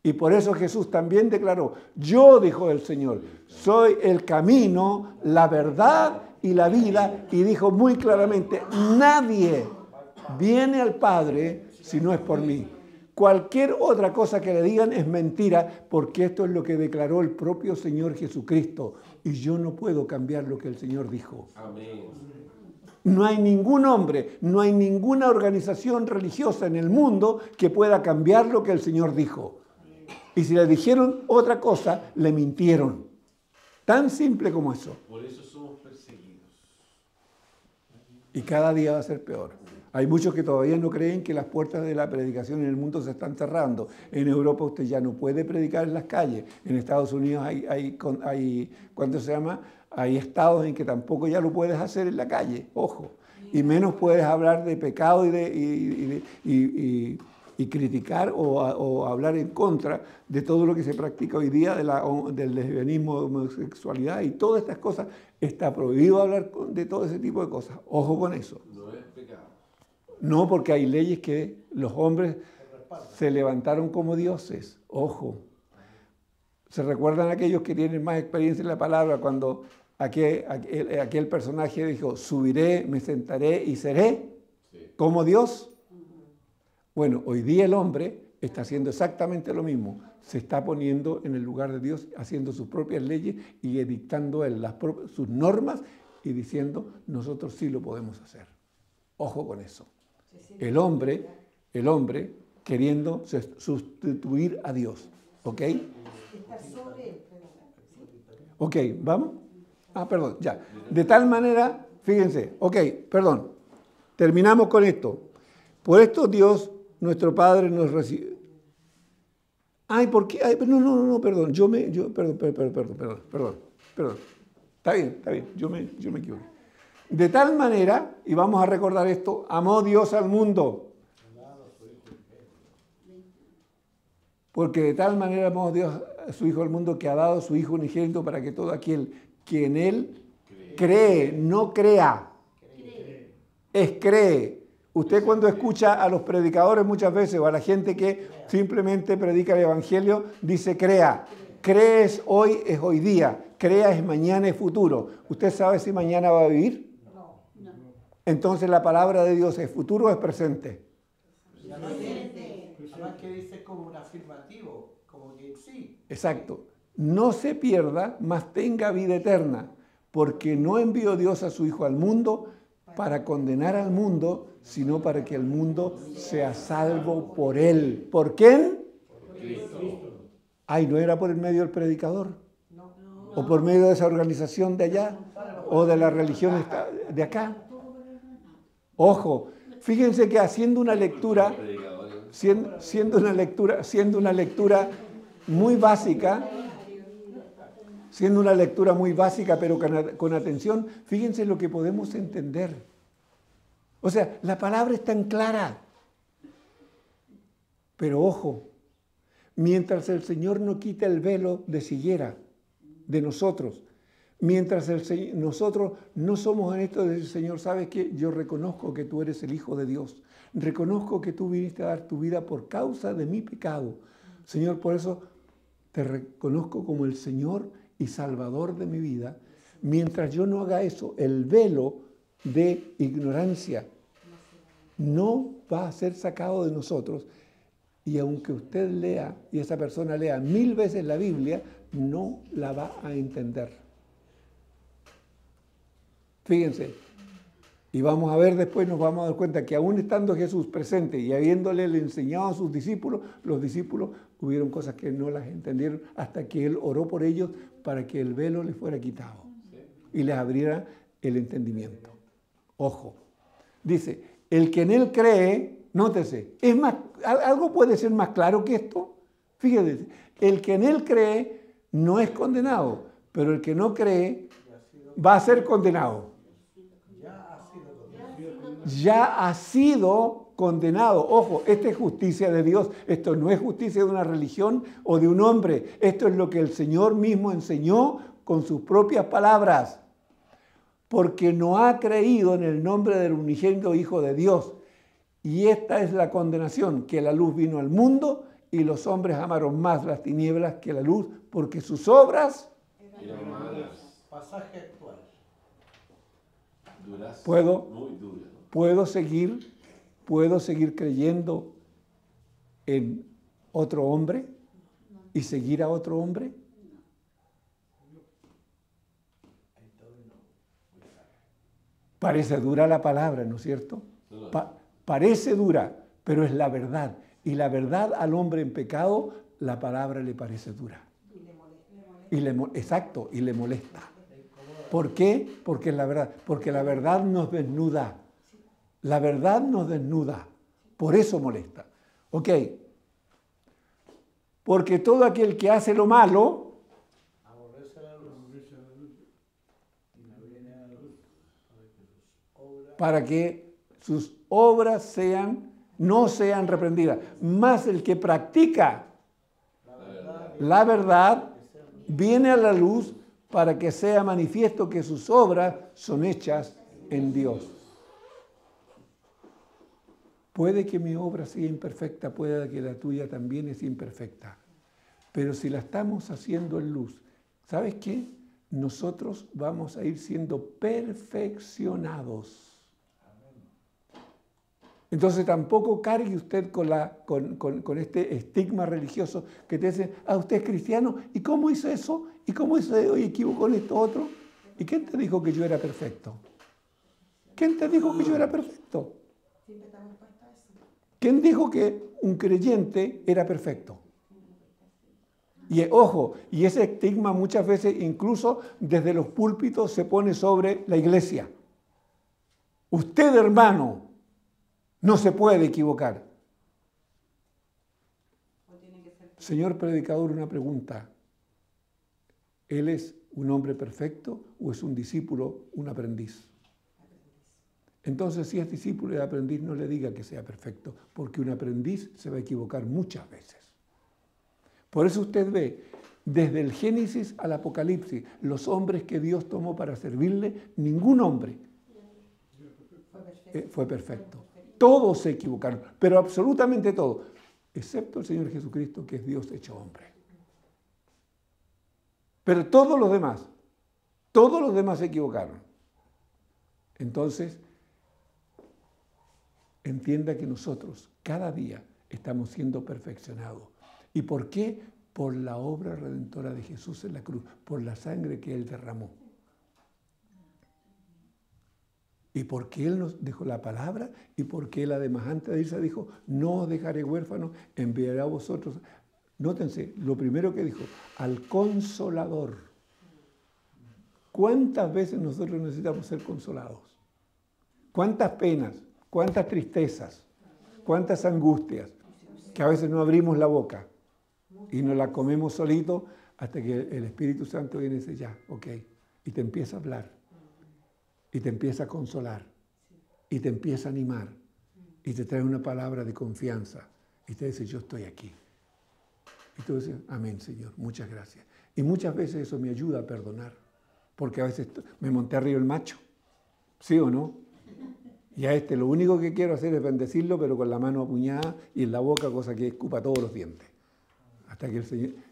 Y por eso Jesús también declaró, yo, dijo el Señor, soy el camino, la verdad y la vida. Y dijo muy claramente, nadie viene al Padre si no es por mí. Cualquier otra cosa que le digan es mentira, porque esto es lo que declaró el propio Señor Jesucristo. Y yo no puedo cambiar lo que el Señor dijo. Amén. No hay ningún hombre, no hay ninguna organización religiosa en el mundo que pueda cambiar lo que el Señor dijo. Y si le dijeron otra cosa, le mintieron. Tan simple como eso. Por eso somos perseguidos. Y cada día va a ser peor. Hay muchos que todavía no creen que las puertas de la predicación en el mundo se están cerrando. En Europa usted ya no puede predicar en las calles. En Estados Unidos hay ¿cuánto se llama? Hay estados en que tampoco ya lo puedes hacer en la calle, ojo. Y menos puedes hablar de pecado y criticar o hablar en contra de todo lo que se practica hoy día del lesbianismo, de homosexualidad y todas estas cosas. Está prohibido hablar de todo ese tipo de cosas. Ojo con eso. No es pecado. No, porque hay leyes que los hombres se levantaron como dioses. Ojo. ¿Se recuerdan aquellos que tienen más experiencia en la palabra cuando aquel personaje dijo, subiré, me sentaré y seré como Dios? Bueno, hoy día el hombre está haciendo exactamente lo mismo. Se está poniendo en el lugar de Dios, haciendo sus propias leyes y dictando él sus normas y diciendo, nosotros sí lo podemos hacer. Ojo con eso. El hombre queriendo sustituir a Dios. ¿Ok? Ok, ¿vamos? Perdón, ya. De tal manera, fíjense, ok, perdón. Terminamos con esto. Por esto Dios, nuestro Padre, nos recibe. ¿Por qué? No, perdón. Perdón. Está bien, yo me equivoqué. De tal manera, y vamos a recordar esto, amó Dios al mundo. Porque de tal manera amó Dios a su Hijo al mundo que ha dado su Hijo unigénito para que todo aquel que en Él cree, no crea, cree. Usted cuando escucha a los predicadores muchas veces o a la gente que simplemente predica el Evangelio, dice crea. Cree es hoy día, crea es mañana, es futuro. ¿Usted sabe si mañana va a vivir? No. Entonces la palabra de Dios es futuro o es presente. Además que dice como un afirmativo, como que sí. Exacto. No se pierda, mas tenga vida eterna, porque no envió Dios a su Hijo al mundo para condenar al mundo, sino para que el mundo sea salvo por Él. ¿Por quién? Por Cristo. ¿No era por el medio del predicador? ¿O por medio de esa organización de allá? ¿O de la religión de acá? Ojo, fíjense que haciendo una lectura... siendo una lectura muy básica, siendo una lectura muy básica, pero con atención, fíjense lo que podemos entender. O sea, la palabra es tan clara. Pero ojo, mientras el Señor no quita el velo de siguiera de nosotros, mientras nosotros no somos honestos de decir, Señor, ¿sabes qué? Yo reconozco que tú eres el Hijo de Dios. Reconozco que tú viniste a dar tu vida por causa de mi pecado. Señor, por eso te reconozco como el Señor y Salvador de mi vida. Mientras yo no haga eso, el velo de ignorancia no va a ser sacado de nosotros. Y aunque usted lea, y esa persona lea 1000 veces la Biblia, no la va a entender. Fíjense, y vamos a ver después, nos vamos a dar cuenta que aún estando Jesús presente y habiéndole enseñado a sus discípulos, los discípulos hubieron cosas que no las entendieron hasta que Él oró por ellos para que el velo les fuera quitado y les abriera el entendimiento. Ojo, dice, el que en Él cree, nótese, ¿algo puede ser más claro que esto? Fíjate, el que en Él cree no es condenado, pero el que no cree va a ser condenado. Ya ha sido condenado. Ojo, esta es justicia de Dios. Esto no es justicia de una religión o de un hombre. Esto es lo que el Señor mismo enseñó con sus propias palabras. Porque no ha creído en el nombre del unigénito Hijo de Dios. Y esta es la condenación, que la luz vino al mundo y los hombres amaron más las tinieblas que la luz, porque sus obras Eran malas. Pasaje actual. Duras. ¿Puedo? Muy duras. ¿Puedo seguir creyendo en otro hombre y seguir a otro hombre? Parece dura la palabra, ¿no es cierto? Parece dura, pero es la verdad. Y la verdad al hombre en pecado, la palabra le parece dura. Exacto, y le molesta. ¿Por qué? Porque es la verdad. Porque la verdad nos desnuda. La verdad nos desnuda. Por eso molesta. ¿Ok? Porque todo aquel que hace lo malo, Aborrece la luz. Y no viene a la luz. para que sus obras no sean reprendidas. Más el que practica la verdad viene a la luz para que sea manifiesto que sus obras son hechas en Dios. Puede que mi obra sea imperfecta, puede que la tuya también es imperfecta. Pero si la estamos haciendo en luz, ¿sabes qué? Nosotros vamos a ir siendo perfeccionados. Entonces tampoco cargue usted con este estigma religioso que te dice, usted es cristiano, ¿y cómo hizo eso? ¿Y cómo hizo hoy equivocó en esto otro? ¿Y quién te dijo que yo era perfecto? ¿Quién te dijo que yo era perfecto? ¿Quién dijo que un creyente era perfecto? Y ojo, y ese estigma muchas veces incluso desde los púlpitos se pone sobre la iglesia. Usted, hermano, no se puede equivocar. Señor predicador, una pregunta. ¿Él es un hombre perfecto o es un discípulo, un aprendiz? Entonces, si es discípulo y aprendiz, no le diga que sea perfecto, porque un aprendiz se va a equivocar muchas veces. Por eso usted ve, desde el Génesis al Apocalipsis, los hombres que Dios tomó para servirle, ningún hombre fue perfecto. Todos se equivocaron, pero absolutamente todos, excepto el Señor Jesucristo, que es Dios hecho hombre. Pero todos los demás se equivocaron. Entonces, entienda que nosotros cada día estamos siendo perfeccionados. ¿Y por qué? Por la obra redentora de Jesús en la cruz, por la sangre que Él derramó. Y porque Él nos dejó la palabra y porque Él además antes de irse dijo, no os dejaré huérfanos, enviaré a vosotros. Nótense, lo primero que dijo, al Consolador. ¿Cuántas veces nosotros necesitamos ser consolados? ¿Cuántas penas? ¿Cuántas tristezas? ¿Cuántas angustias? que a veces no abrimos la boca y nos la comemos solito hasta que el Espíritu Santo viene y dice, ya, ok, y te empieza a hablar, y te empieza a consolar, y te empieza a animar, y te trae una palabra de confianza, y te dice, yo estoy aquí. Y tú dices, amén, Señor, muchas gracias. Y muchas veces eso me ayuda a perdonar, porque a veces me monté arriba el macho, ¿sí o no? Y a lo único que quiero hacer es bendecirlo, pero con la mano apuñada y en la boca, cosa que escupa todos los dientes. Hasta que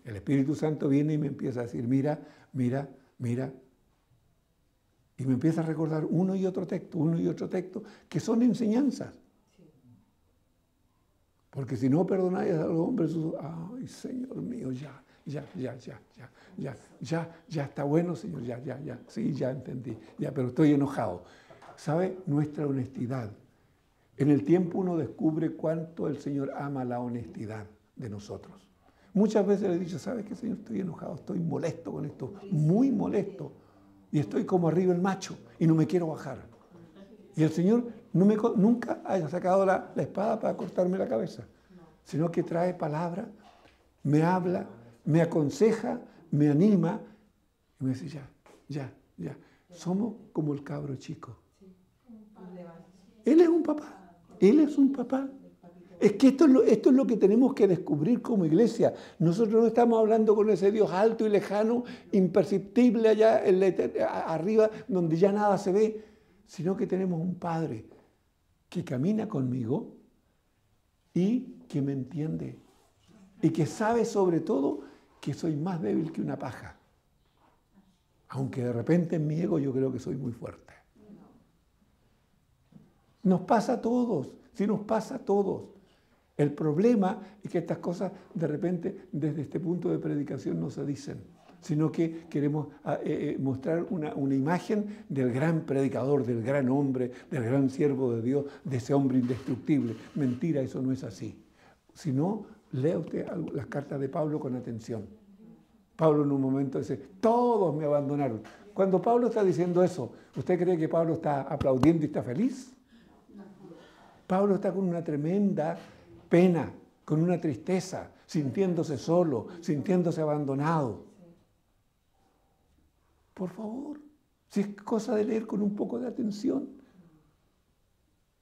el Espíritu Santo viene y me empieza a decir, mira, mira, mira. Y me empieza a recordar uno y otro texto, que son enseñanzas. Porque si no perdonáis a los hombres, ay, Señor mío, ya está bueno, Señor, ya, sí, ya entendí, ya, pero estoy enojado. ¿Sabe? Nuestra honestidad. En el tiempo uno descubre cuánto el Señor ama la honestidad de nosotros. Muchas veces le he dicho, ¿sabes qué, Señor? Estoy enojado, estoy molesto con esto, muy molesto. Y estoy como arriba el macho y no me quiero bajar. Y el Señor nunca haya sacado la espada para cortarme la cabeza, sino que trae palabra, me habla, me aconseja, me anima y me dice, ya. Somos como el cabro chico. Él es un papá. Es que esto es lo que tenemos que descubrir como iglesia. Nosotros no estamos hablando con ese Dios alto y lejano, imperceptible allá arriba, donde ya nada se ve, sino que tenemos un Padre que camina conmigo y que me entiende. Y que sabe sobre todo que soy más débil que una paja. Aunque de repente en mi ego yo creo que soy muy fuerte. Nos pasa a todos, sí nos pasa a todos. El problema es que estas cosas de repente desde este punto de predicación no se dicen, sino que queremos mostrar una imagen del gran predicador, del gran hombre, del gran siervo de Dios, de ese hombre indestructible. Mentira, eso no es así. Si no, lea usted las cartas de Pablo con atención. Pablo en un momento dice, todos me abandonaron. Cuando Pablo está diciendo eso, ¿usted cree que Pablo está aplaudiendo y está feliz? Pablo está con una tremenda pena, con una tristeza, sintiéndose solo, sintiéndose abandonado. Por favor, si es cosa de leer con un poco de atención.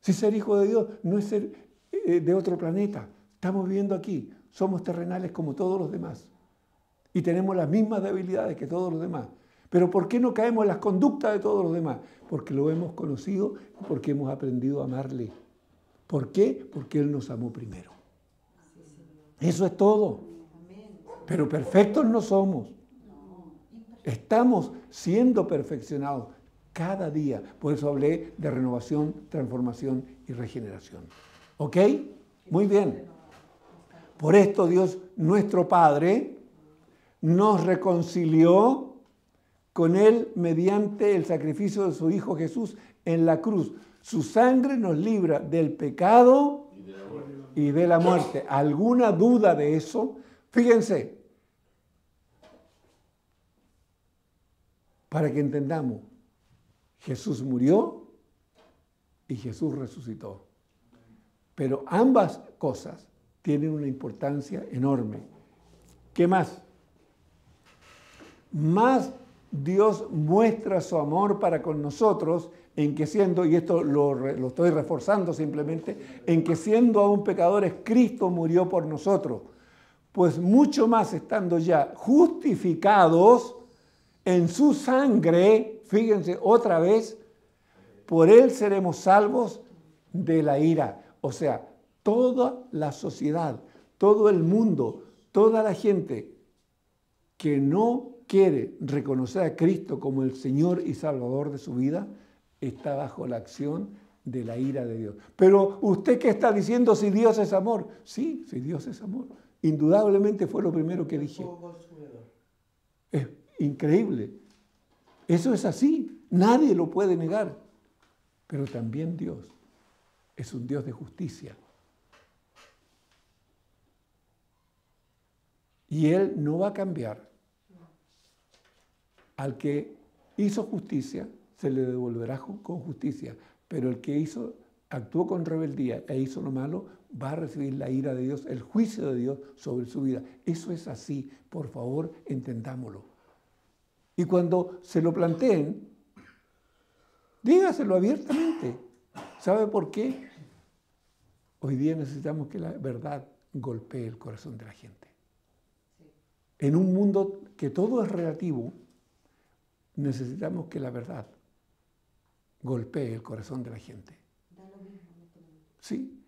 Si ser hijo de Dios no es ser de otro planeta, estamos viviendo aquí, somos terrenales como todos los demás y tenemos las mismas debilidades que todos los demás. Pero ¿por qué no caemos en las conductas de todos los demás? Porque lo hemos conocido, porque hemos aprendido a amarle. ¿Por qué? Porque Él nos amó primero. Eso es todo. Pero perfectos no somos. Estamos siendo perfeccionados cada día. Por eso hablé de renovación, transformación y regeneración. ¿Ok? Muy bien. Por esto Dios, nuestro Padre, nos reconcilió con Él mediante el sacrificio de su Hijo Jesús en la cruz. Su sangre nos libra del pecado y de la muerte. ¿Alguna duda de eso? Fíjense, para que entendamos, Jesús murió y Jesús resucitó. Pero ambas cosas tienen una importancia enorme. ¿Qué más? Más Dios muestra su amor para con nosotros en que siendo, y esto lo estoy reforzando simplemente, en que siendo aún pecadores, Cristo murió por nosotros. Pues mucho más estando ya justificados en su sangre, fíjense otra vez, por Él seremos salvos de la ira. O sea, toda la sociedad, todo el mundo, toda la gente que no quiere reconocer a Cristo como el Señor y Salvador de su vida, está bajo la acción de la ira de Dios. Pero ¿usted qué está diciendo si Dios es amor? Sí, si Dios es amor. Indudablemente fue lo primero que dije. Es increíble. Eso es así. Nadie lo puede negar. Pero también Dios es un Dios de justicia. Y Él no va a cambiar. Al que hizo justicia, se le devolverá con justicia. Pero el que hizo actuó con rebeldía e hizo lo malo, va a recibir la ira de Dios, el juicio de Dios sobre su vida. Eso es así, por favor, entendámoslo. Y cuando se lo planteen, dígaselo abiertamente. ¿Sabe por qué? Hoy día necesitamos que la verdad golpee el corazón de la gente. En un mundo que todo es relativo, necesitamos que la verdad golpee el corazón de la gente. Sí.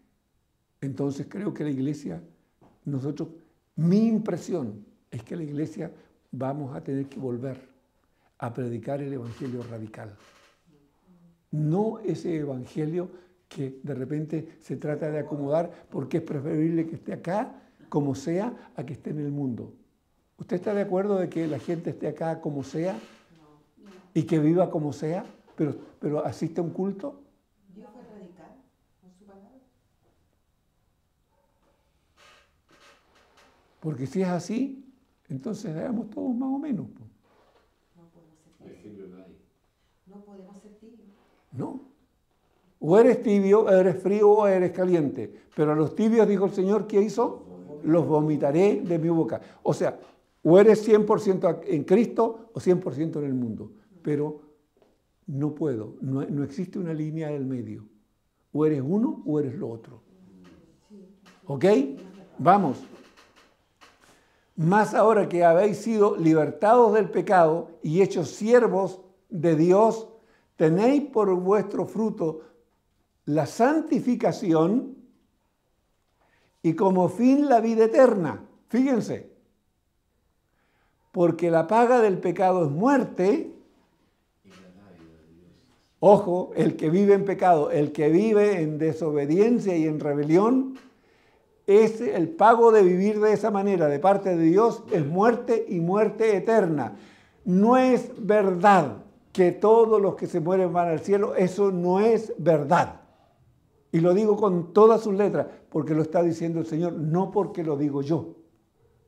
Entonces creo que la iglesia, mi impresión es que la iglesia vamos a tener que volver a predicar el evangelio radical. No ese evangelio que de repente se trata de acomodar porque es preferible que esté acá como sea a que esté en el mundo. ¿Usted está de acuerdo de que la gente esté acá como sea y que viva como sea, pero asiste a un culto? Dios fue radical con su palabra. Porque si es así, entonces hagamos todos más o menos. No podemos ser tibios. No podemos ser tibios. No. O eres tibio, eres frío o eres caliente. Pero a los tibios, dijo el Señor, ¿qué hizo? Los vomitaré de mi boca. O sea, o eres 100% en Cristo o 100% en el mundo. Pero no puedo, no existe una línea del medio. O eres uno o eres lo otro. ¿Ok? Vamos. Más ahora que habéis sido libertados del pecado y hechos siervos de Dios, tenéis por vuestro fruto la santificación y como fin la vida eterna. Fíjense, porque la paga del pecado es muerte. Ojo, el que vive en pecado, el que vive en desobediencia y en rebelión, es el pago de vivir de esa manera de parte de Dios, es muerte y muerte eterna. No es verdad que todos los que se mueren van al cielo, eso no es verdad. Y lo digo con todas sus letras, porque lo está diciendo el Señor, no porque lo digo yo,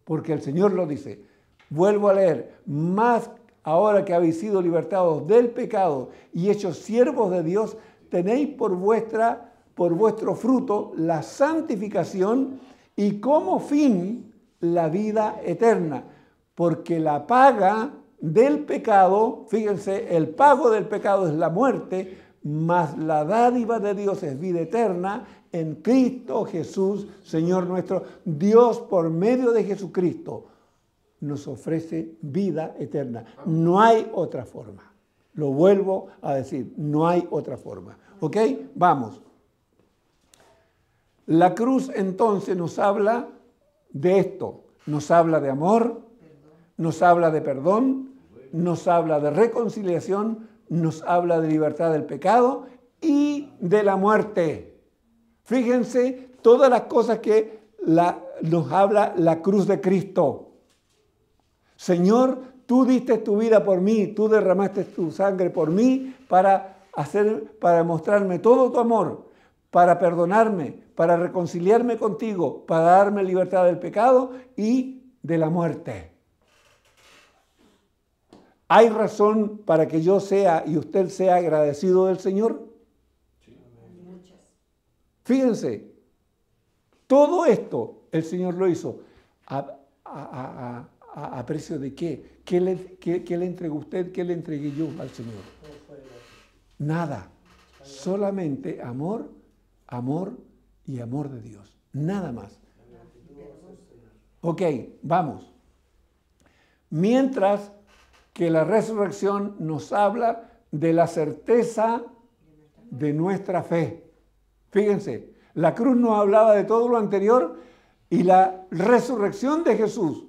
porque el Señor lo dice. Vuelvo a leer, más ahora que habéis sido libertados del pecado y hechos siervos de Dios, tenéis por vuestro fruto la santificación y como fin la vida eterna. Porque la paga del pecado, fíjense, el pago del pecado es la muerte, mas la dádiva de Dios es vida eterna en Cristo Jesús, Señor nuestro. Dios, por medio de Jesucristo, nos ofrece vida eterna. No hay otra forma. Lo vuelvo a decir, no hay otra forma. ¿Ok? Vamos. La cruz entonces nos habla de esto. Nos habla de amor, nos habla de perdón, nos habla de reconciliación, nos habla de libertad del pecado y de la muerte. Fíjense todas las cosas que nos habla la cruz de Cristo. Señor, tú diste tu vida por mí, tú derramaste tu sangre por mí para mostrarme todo tu amor, para perdonarme, para reconciliarme contigo, para darme libertad del pecado y de la muerte. ¿Hay razón para que yo sea y usted sea agradecido del Señor? Sí. Muchas. Fíjense, todo esto el Señor lo hizo a precio de qué. ¿Qué le entregó usted? ¿Qué le entregué yo al Señor? Nada. Solamente amor, amor y amor de Dios. Nada más. Ok, vamos. Mientras que la resurrección nos habla de la certeza de nuestra fe. Fíjense, la cruz nos hablaba de todo lo anterior y la resurrección de Jesús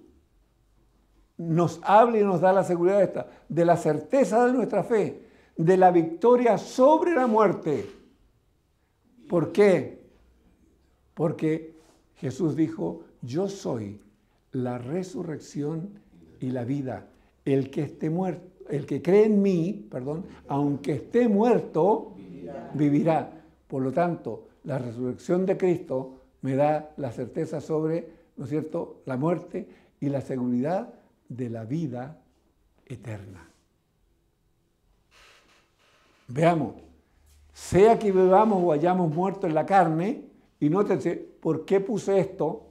nos habla y nos da la seguridad de la certeza de nuestra fe, de la victoria sobre la muerte. ¿Por qué? Porque Jesús dijo, yo soy la resurrección y la vida. El que esté muerto, el que cree en mí, aunque esté muerto, vivirá. Por lo tanto, la resurrección de Cristo me da la certeza sobre, ¿no es cierto?, la muerte y la seguridad de la vida eterna. Veamos, sea que vivamos o hayamos muerto en la carne, y nótense, ¿por qué puse esto?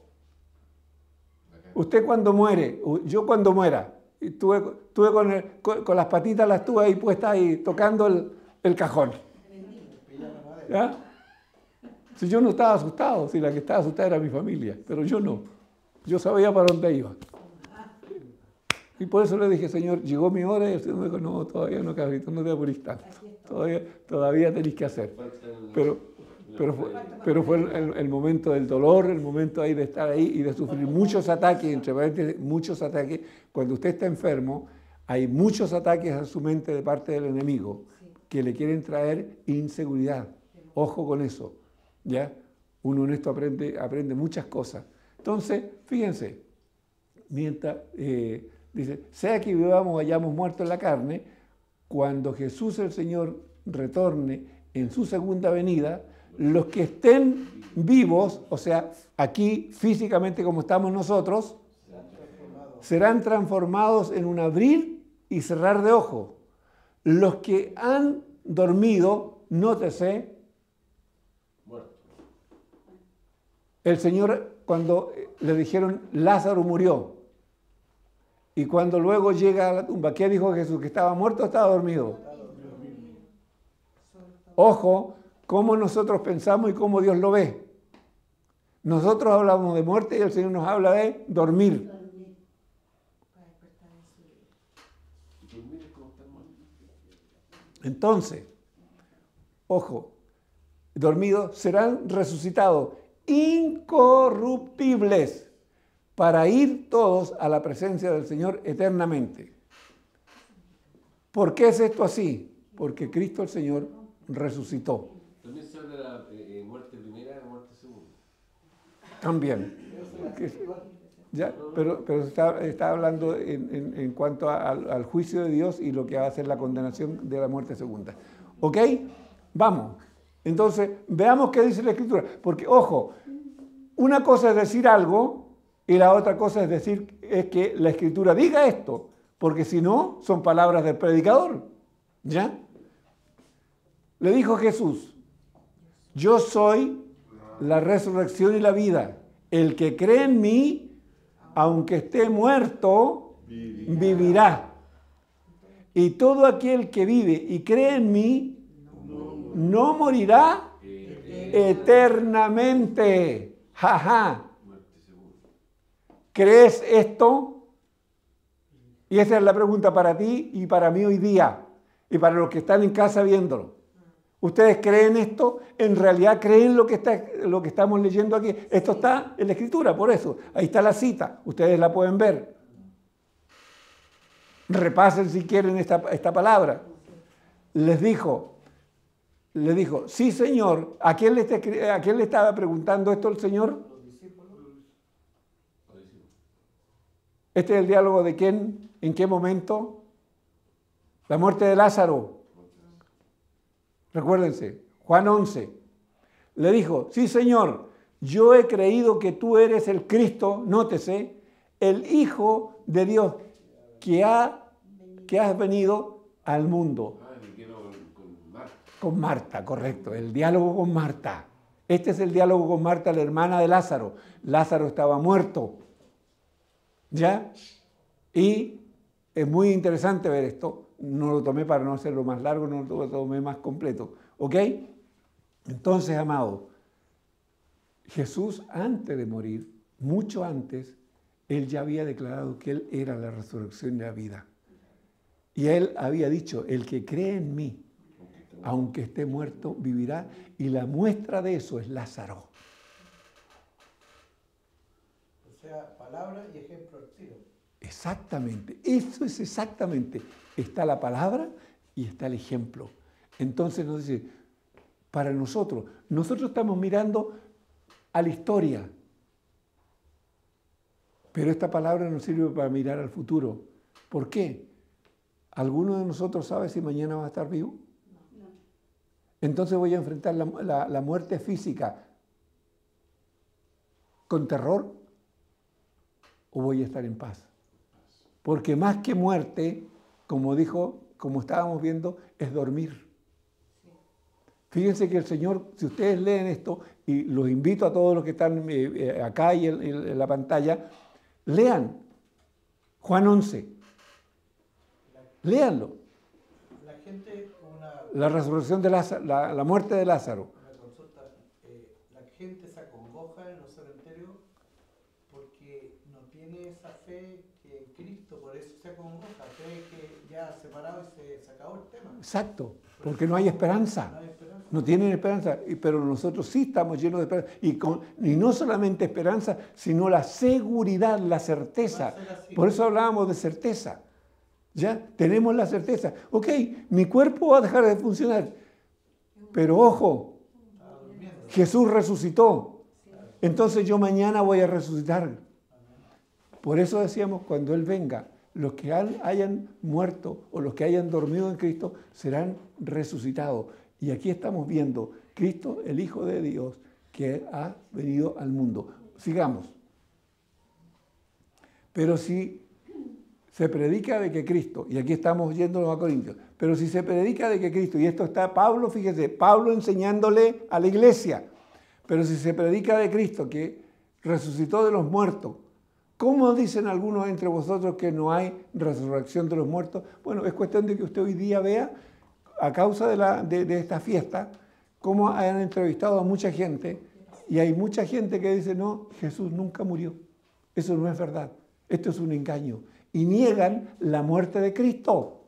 Usted cuando muere, yo cuando muera, y tuve con las patitas las tuve ahí puestas ahí tocando el cajón. ¿Ya? Si yo no estaba asustado, si la que estaba asustada era mi familia, pero yo no. Yo sabía para dónde iba. Y por eso le dije, Señor, llegó mi hora, y el Señor me dijo, no, todavía no, cabrito, no te apures tanto. Todavía tenéis que hacer. Pero fue el momento del dolor, el momento ahí de estar ahí y de sufrir muchos ataques, entre paréntesis, muchos ataques. Cuando usted está enfermo, hay muchos ataques a su mente de parte del enemigo que le quieren traer inseguridad. Ojo con eso, ¿ya? Uno en esto aprende muchas cosas. Entonces, fíjense, mientras dice, sea que vivamos o hayamos muerto en la carne, cuando Jesús el Señor retorne en su segunda venida, los que estén vivos, o sea, aquí físicamente como estamos nosotros, serán transformados en un abrir y cerrar de ojos. Los que han dormido, nótese, el Señor cuando le dijeron Lázaro murió, y cuando luego llega a la tumba, ¿qué dijo Jesús? ¿Que estaba muerto o estaba dormido? Ojo, cómo nosotros pensamos y cómo Dios lo ve. Nosotros hablamos de muerte y el Señor nos habla de dormir. Entonces, ojo, dormidos serán resucitados, incorruptibles, para ir todos a la presencia del Señor eternamente. ¿Por qué es esto así? Porque Cristo el Señor resucitó. También se habla de la muerte primera y muerte segunda. También. Ya, pero está hablando en cuanto al juicio de Dios y lo que va a ser la condenación de la muerte segunda. ¿Ok? Vamos. Entonces, veamos qué dice la Escritura. Porque, ojo, una cosa es decir algo y la otra cosa es que la Escritura diga esto. Porque si no, son palabras del predicador. ¿Ya? Le dijo Jesús, yo soy la resurrección y la vida. El que cree en mí, aunque esté muerto, vivirá. Y todo aquel que vive y cree en mí, no morirá eternamente. Jaja. ¿Crees esto? Y esa es la pregunta para ti y para mí hoy día. Y para los que están en casa viéndolo. ¿Ustedes creen esto? ¿En realidad creen lo que estamos leyendo aquí? Esto está en la Escritura, por eso. Ahí está la cita. Ustedes la pueden ver. Repasen si quieren esta palabra. Les dijo, sí, Señor. ¿A quién le estaba preguntando esto el Señor? Este es el diálogo de quién, en qué momento. La muerte de Lázaro. Recuérdense, Juan 11. Le dijo, sí, Señor, yo he creído que tú eres el Cristo, nótese, el Hijo de Dios que has venido al mundo. Con Marta, correcto, el diálogo con Marta. Este es el diálogo con Marta, la hermana de Lázaro. Lázaro estaba muerto. ¿Ya? Y es muy interesante ver esto. No lo tomé para no hacerlo más largo, no lo tomé más completo. ¿Ok? Entonces, amado, Jesús antes de morir, mucho antes, Él ya había declarado que Él era la resurrección y la vida. Y Él había dicho, el que cree en mí, aunque esté muerto, vivirá. Y la muestra de eso es Lázaro. O sea, palabra y ejemplo al tiro. Exactamente, eso es exactamente. Está la palabra y está el ejemplo. Entonces nos dice, para nosotros estamos mirando a la historia, pero esta palabra nos sirve para mirar al futuro. ¿Por qué? ¿Alguno de nosotros sabe si mañana va a estar vivo? No. Entonces voy a enfrentar la muerte física con terror o voy a estar en paz. Porque más que muerte, como estábamos viendo, es dormir. Fíjense que el Señor, si ustedes leen esto, y los invito a todos los que están acá y en la pantalla, lean Juan 11. Léanlo. La gente, La resurrección de Lázaro, la muerte de Lázaro. una consulta, la gente se acongoja en los cementerios porque no tiene esa fe que en Cristo, por eso se acongoja, cree que ya separado y se acabó el tema. Exacto, porque no hay esperanza. No hay esperanza. No tienen esperanza, pero nosotros sí estamos llenos de esperanza. Y no solamente esperanza, sino la seguridad, la certeza. Va a ser así. Por eso hablábamos de certeza. ¿Ya? Tenemos la certeza. Ok, mi cuerpo va a dejar de funcionar. Pero ojo, Estaba durmiendo. Jesús resucitó. Entonces yo mañana voy a resucitar. Por eso decíamos, cuando Él venga, los que hayan muerto o los que hayan dormido en Cristo serán resucitados. Y aquí estamos viendo Cristo, el Hijo de Dios, que ha venido al mundo. Sigamos. Pero si se predica de que Cristo, y aquí estamos yéndonos a Corintios, pero si se predica de que Cristo, y esto está Pablo, fíjese, Pablo enseñándole a la iglesia, pero si se predica de Cristo que resucitó de los muertos, ¿cómo dicen algunos entre vosotros que no hay resurrección de los muertos? Bueno, es cuestión de que usted hoy día vea, a causa de esta fiesta, cómo han entrevistado a mucha gente, y hay mucha gente que dice, no, Jesús nunca murió. Eso no es verdad. Esto es un engaño. Y niegan la muerte de Cristo.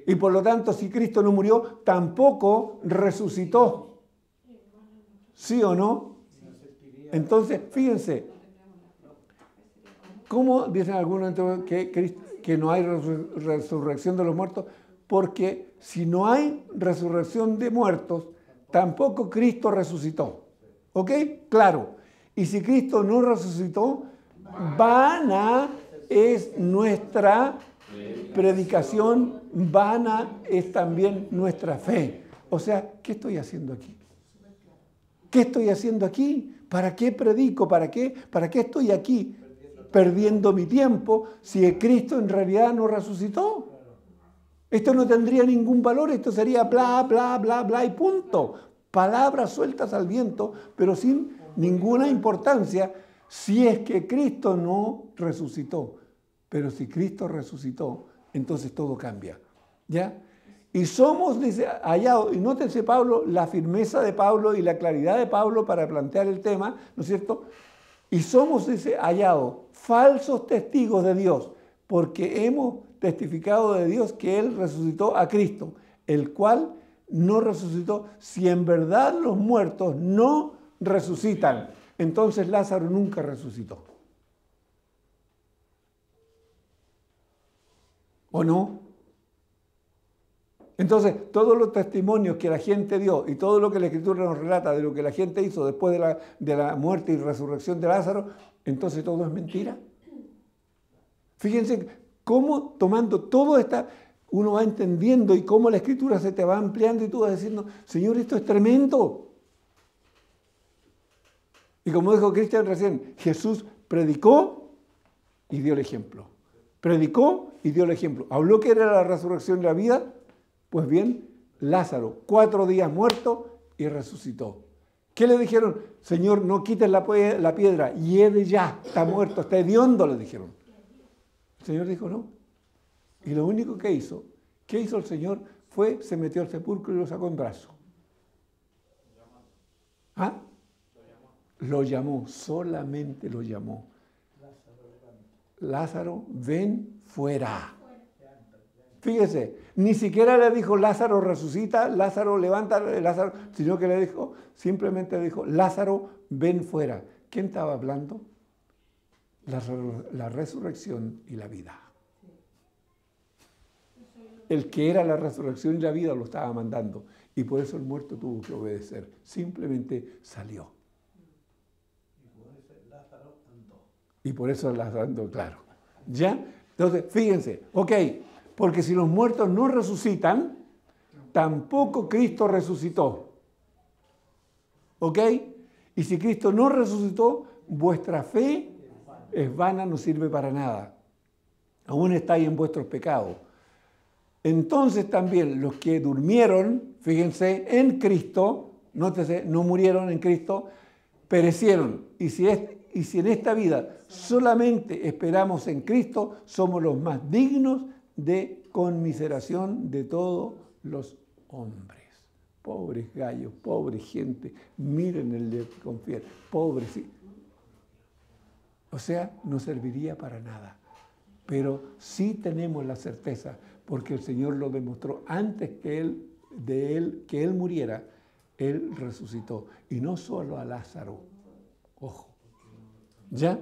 Y por lo tanto, si Cristo no murió, tampoco resucitó. ¿Sí o no? Entonces, fíjense, ¿cómo dicen algunos que no hay resurrección de los muertos? Porque si no hay resurrección de muertos, tampoco Cristo resucitó. ¿Ok? Claro. Y si Cristo no resucitó, vana es nuestra predicación, vana es también nuestra fe. O sea, ¿qué estoy haciendo aquí? ¿Qué estoy haciendo aquí? ¿Para qué predico? ¿Para qué estoy aquí perdiendo mi tiempo si Cristo en realidad no resucitó? Esto no tendría ningún valor, esto sería bla, bla, bla, bla y punto. Palabras sueltas al viento, pero sin ninguna importancia si es que Cristo no resucitó. Pero si Cristo resucitó, entonces todo cambia. ¿Ya? Y somos, dice, hallados, y nótense Pablo, la firmeza de Pablo y la claridad de Pablo para plantear el tema, ¿no es cierto? Y somos, dice, hallados, falsos testigos de Dios, porque hemos testificado de Dios que Él resucitó a Cristo, el cual no resucitó. Si en verdad los muertos no resucitan, entonces Lázaro nunca resucitó. ¿O no? Entonces, todos los testimonios que la gente dio y todo lo que la Escritura nos relata de lo que la gente hizo después de la muerte y resurrección de Lázaro, entonces todo es mentira. Fíjense cómo tomando todo esta, uno va entendiendo y cómo la Escritura se te va ampliando y tú vas diciendo, Señor, esto es tremendo. Y como dijo Cristian recién, Jesús predicó y dio el ejemplo. Predicó y dio el ejemplo. Habló que era la resurrección de la vida. Pues bien, Lázaro, 4 días muerto y resucitó. ¿Qué le dijeron? Señor, no quites la piedra, hiede ya, está muerto, está hediondo, le dijeron. El Señor dijo no. Y lo único que hizo el Señor fue, se metió al sepulcro y lo sacó en brazo. ¿Ah? Lo llamó, solamente lo llamó. Lázaro, ven fuera. Fíjese, ni siquiera le dijo Lázaro resucita, Lázaro levanta, Lázaro, sino que le dijo, simplemente dijo, Lázaro ven fuera. ¿Quién estaba hablando? La resurrección y la vida. El que era la resurrección y la vida lo estaba mandando. Y por eso el muerto tuvo que obedecer. Simplemente salió. Y por eso Lázaro andó, claro. ¿Ya? Entonces, fíjense, ok. Porque si los muertos no resucitan, tampoco Cristo resucitó. ¿Ok? Y si Cristo no resucitó, vuestra fe es vana, no sirve para nada. Aún estáis en vuestros pecados. entonces también los que durmieron, fíjense, en Cristo, nótese, no murieron en Cristo, perecieron. Y si en esta vida solamente esperamos en Cristo, somos los más dignos de conmiseración de todos los hombres. Pobres gallos, pobre gente, miren el de confiar, pobres. Sí. O sea, no serviría para nada. Pero sí tenemos la certeza, porque el Señor lo demostró antes que Él muriera, Él resucitó. Y no solo a Lázaro. Ojo. ¿Ya?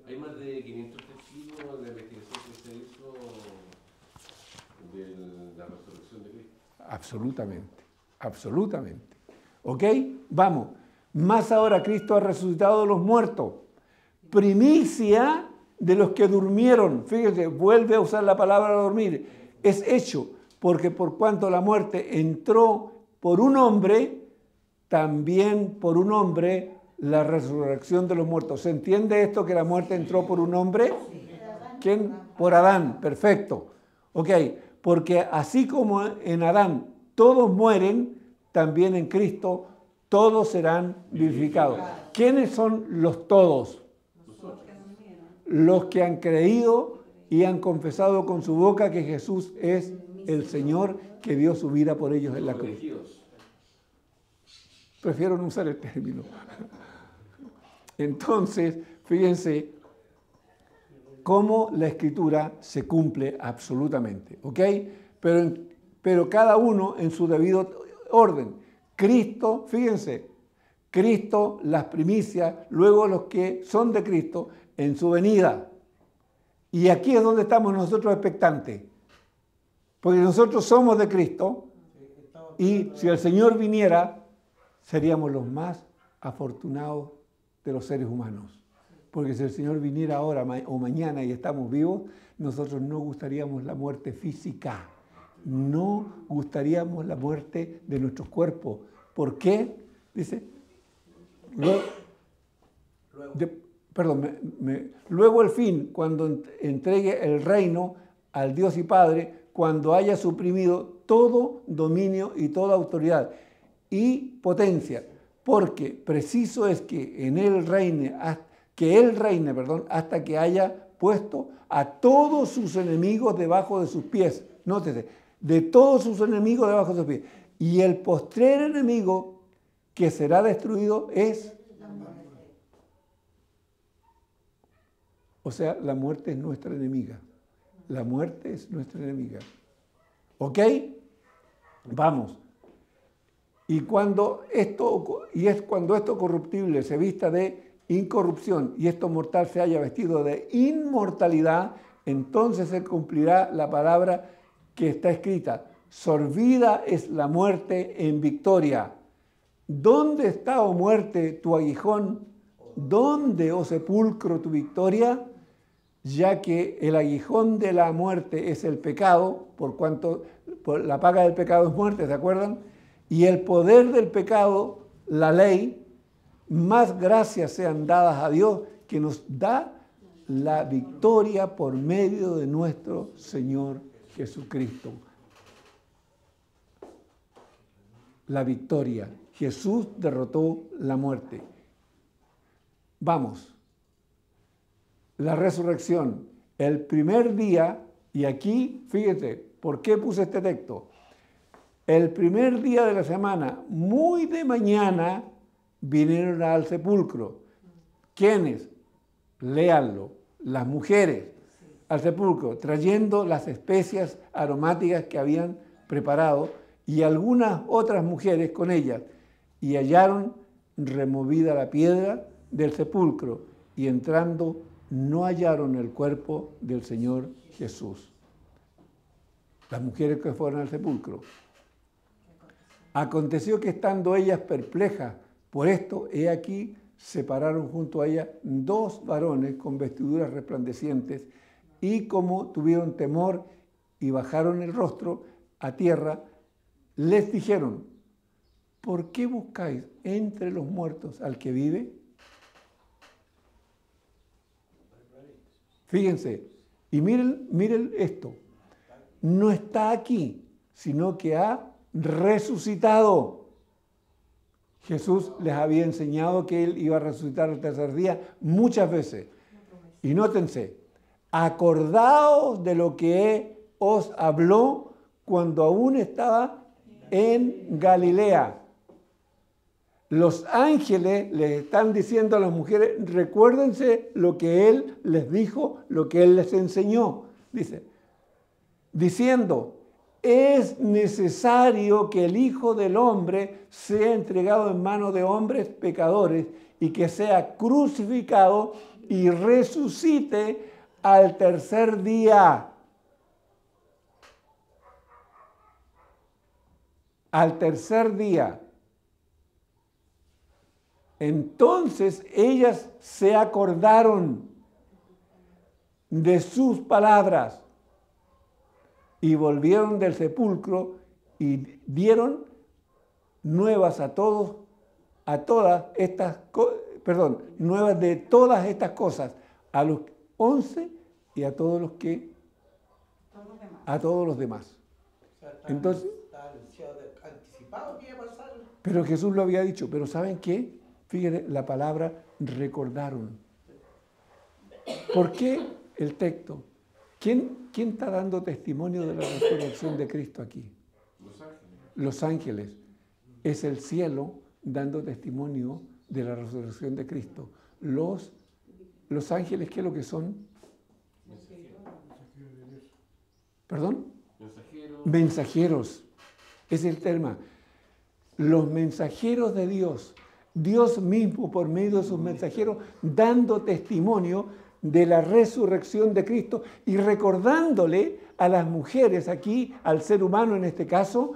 Hay más de 500 testigos de la investigación que se hizo de la resurrección de Cristo. Absolutamente, absolutamente. ¿Ok? Vamos. Más ahora Cristo ha resucitado de los muertos. Primicia de los que durmieron. Fíjese, vuelve a usar la palabra dormir. Es hecho, porque por cuanto la muerte entró por un hombre, también por un hombre la resurrección de los muertos. ¿Se entiende esto que la muerte entró por un hombre? ¿Quién? Por Adán, perfecto. Ok, porque así como en Adán todos mueren, también en Cristo todos serán vivificados. ¿Quiénes son los todos? Los que han creído y han confesado con su boca que Jesús es el Señor que dio su vida por ellos en la cruz. Prefiero no usar el término. Entonces, fíjense cómo la Escritura se cumple absolutamente, ¿ok? Pero cada uno en su debido orden. Cristo, fíjense, Cristo, las primicias, luego los que son de Cristo en su venida. Y aquí es donde estamos nosotros expectantes. Porque nosotros somos de Cristo y si el Señor viniera, seríamos los más afortunados de los seres humanos. Porque si el Señor viniera ahora o mañana y estamos vivos, nosotros no gustaríamos la muerte física. No gustaríamos la muerte de nuestros cuerpos. ¿Por qué? Dice, luego el fin, cuando entregue el reino al Dios y Padre, cuando haya suprimido todo dominio y toda autoridad y potencia, porque preciso es que Él reine hasta que haya puesto a todos sus enemigos debajo de sus pies. Nótese, de todos sus enemigos debajo de sus pies. Y el postrer enemigo que será destruido es... O sea, la muerte es nuestra enemiga. La muerte es nuestra enemiga. ¿Ok? Vamos. Y cuando esto corruptible se vista de incorrupción y esto mortal se haya vestido de inmortalidad, entonces se cumplirá la palabra que está escrita. Sorbida es la muerte en victoria. ¿Dónde está, oh muerte, tu aguijón? ¿Dónde, oh sepulcro, tu victoria? Ya que el aguijón de la muerte es el pecado, por la paga del pecado es muerte, ¿se acuerdan? Y el poder del pecado, la ley, más gracias sean dadas a Dios, que nos da la victoria por medio de nuestro Señor Jesucristo. La victoria. Jesús derrotó la muerte. Vamos. La resurrección. El primer día, y aquí, fíjate, ¿por qué puse este texto? El primer día de la semana, muy de mañana, vinieron al sepulcro. ¿Quiénes? Léanlo. Las mujeres al sepulcro, trayendo las especias aromáticas que habían preparado y algunas otras mujeres con ellas. Y hallaron removida la piedra del sepulcro y entrando no hallaron el cuerpo del Señor Jesús. Las mujeres que fueron al sepulcro. Aconteció que estando ellas perplejas por esto, he aquí, se pararon junto a ella dos varones con vestiduras resplandecientes y como tuvieron temor y bajaron el rostro a tierra, les dijeron, ¿por qué buscáis entre los muertos al que vive? Fíjense, y miren esto. no está aquí, sino que ha resucitado. Jesús les había enseñado que Él iba a resucitar el tercer día muchas veces. Y nótense, acordaos de lo que os habló cuando aún estaba en Galilea. Los ángeles les están diciendo a las mujeres, recuérdense lo que Él les dijo, lo que Él les enseñó. Dice, diciendo, es necesario que el Hijo del Hombre sea entregado en manos de hombres pecadores y que sea crucificado y resucite al tercer día. Al tercer día. Entonces ellas se acordaron de sus palabras y volvieron del sepulcro y dieron nuevas nuevas de todas estas cosas a los 11 y a todos los demás. O sea, Entonces, está anticipado que iba a pasar. pero Jesús lo había dicho, pero ¿saben qué? Fíjense, la palabra recordaron. ¿Por qué el texto? ¿Quién está dando testimonio de la resurrección de Cristo aquí? Los ángeles. Los ángeles. Es el cielo dando testimonio de la resurrección de Cristo. Los ángeles, ¿qué es lo que son? ¿Perdón? Mensajeros. Mensajeros. Es el tema. Los mensajeros de Dios. Dios mismo, por medio de sus mensajeros, dando testimonio de la resurrección de Cristo y recordándole a las mujeres aquí, al ser humano en este caso,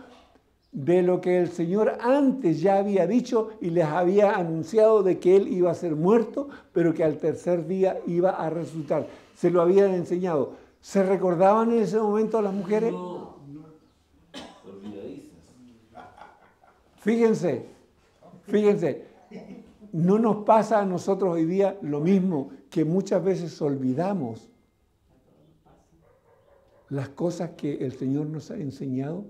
de lo que el Señor antes ya había dicho y les había anunciado de que Él iba a ser muerto, pero que al tercer día iba a resucitar. Se lo habían enseñado. ¿Se recordaban en ese momento las mujeres? No. Olvidadizas. Fíjense, no nos pasa a nosotros hoy día lo mismo, que muchas veces olvidamos las cosas que el Señor nos ha enseñado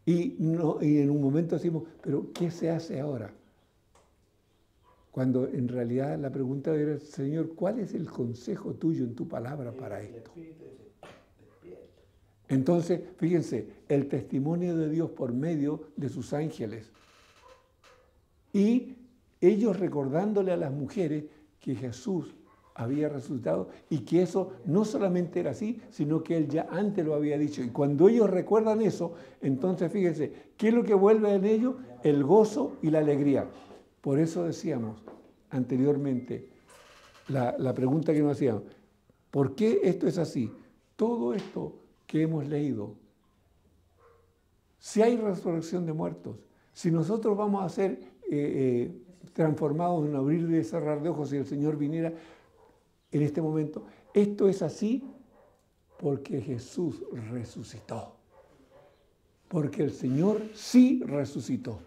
y en un momento decimos, pero ¿qué se hace ahora? Cuando en realidad la pregunta era, Señor, ¿cuál es el consejo tuyo en tu palabra para esto? Entonces, fíjense, el testimonio de Dios por medio de sus ángeles y ellos recordándole a las mujeres que Jesús había resucitado y que eso no solamente era así, sino que Él ya antes lo había dicho. Y cuando ellos recuerdan eso, entonces fíjense, ¿qué es lo que vuelve en ellos? El gozo y la alegría. Por eso decíamos anteriormente, la pregunta que nos hacíamos, ¿por qué esto es así? Todo esto que hemos leído, si hay resurrección de muertos, si nosotros vamos a ser transformados en un abrir y cerrar de ojos si el Señor viniera en este momento, esto es así porque Jesús resucitó, porque el Señor sí resucitó.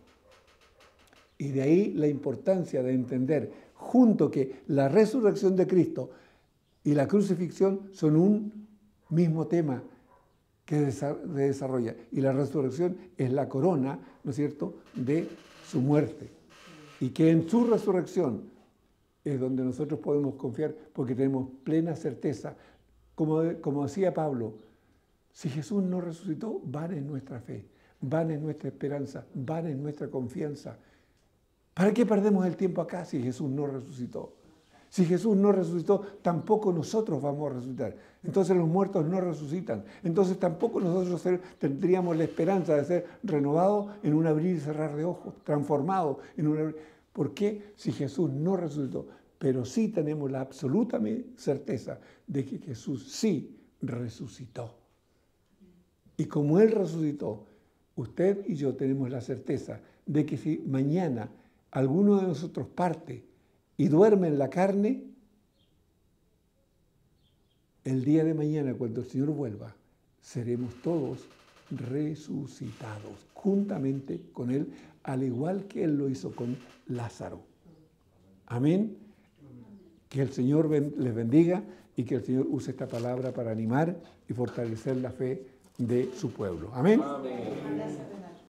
Y de ahí la importancia de entender junto que la resurrección de Cristo y la crucifixión son un mismo tema que se desarrolla. Y la resurrección es la corona, ¿no es cierto?, de su muerte. Y que en su resurrección es donde nosotros podemos confiar porque tenemos plena certeza. Como decía Pablo, si Jesús no resucitó, van en nuestra fe, van en nuestra esperanza, van en nuestra confianza. ¿Para qué perdemos el tiempo acá si Jesús no resucitó? Si Jesús no resucitó, tampoco nosotros vamos a resucitar. Entonces los muertos no resucitan. Entonces tampoco nosotros tendríamos la esperanza de ser renovados en un abrir y cerrar de ojos, transformados en un abrir. ¿Por qué? Si Jesús no resucitó. Pero sí tenemos la absoluta certeza de que Jesús sí resucitó. Y como Él resucitó, usted y yo tenemos la certeza de que si mañana alguno de nosotros parte y duerme en la carne, el día de mañana, cuando el Señor vuelva, seremos todos resucitados juntamente con Él, al igual que Él lo hizo con Lázaro. Amén. Que el Señor les bendiga y que el Señor use esta palabra para animar y fortalecer la fe de su pueblo. Amén. Amén.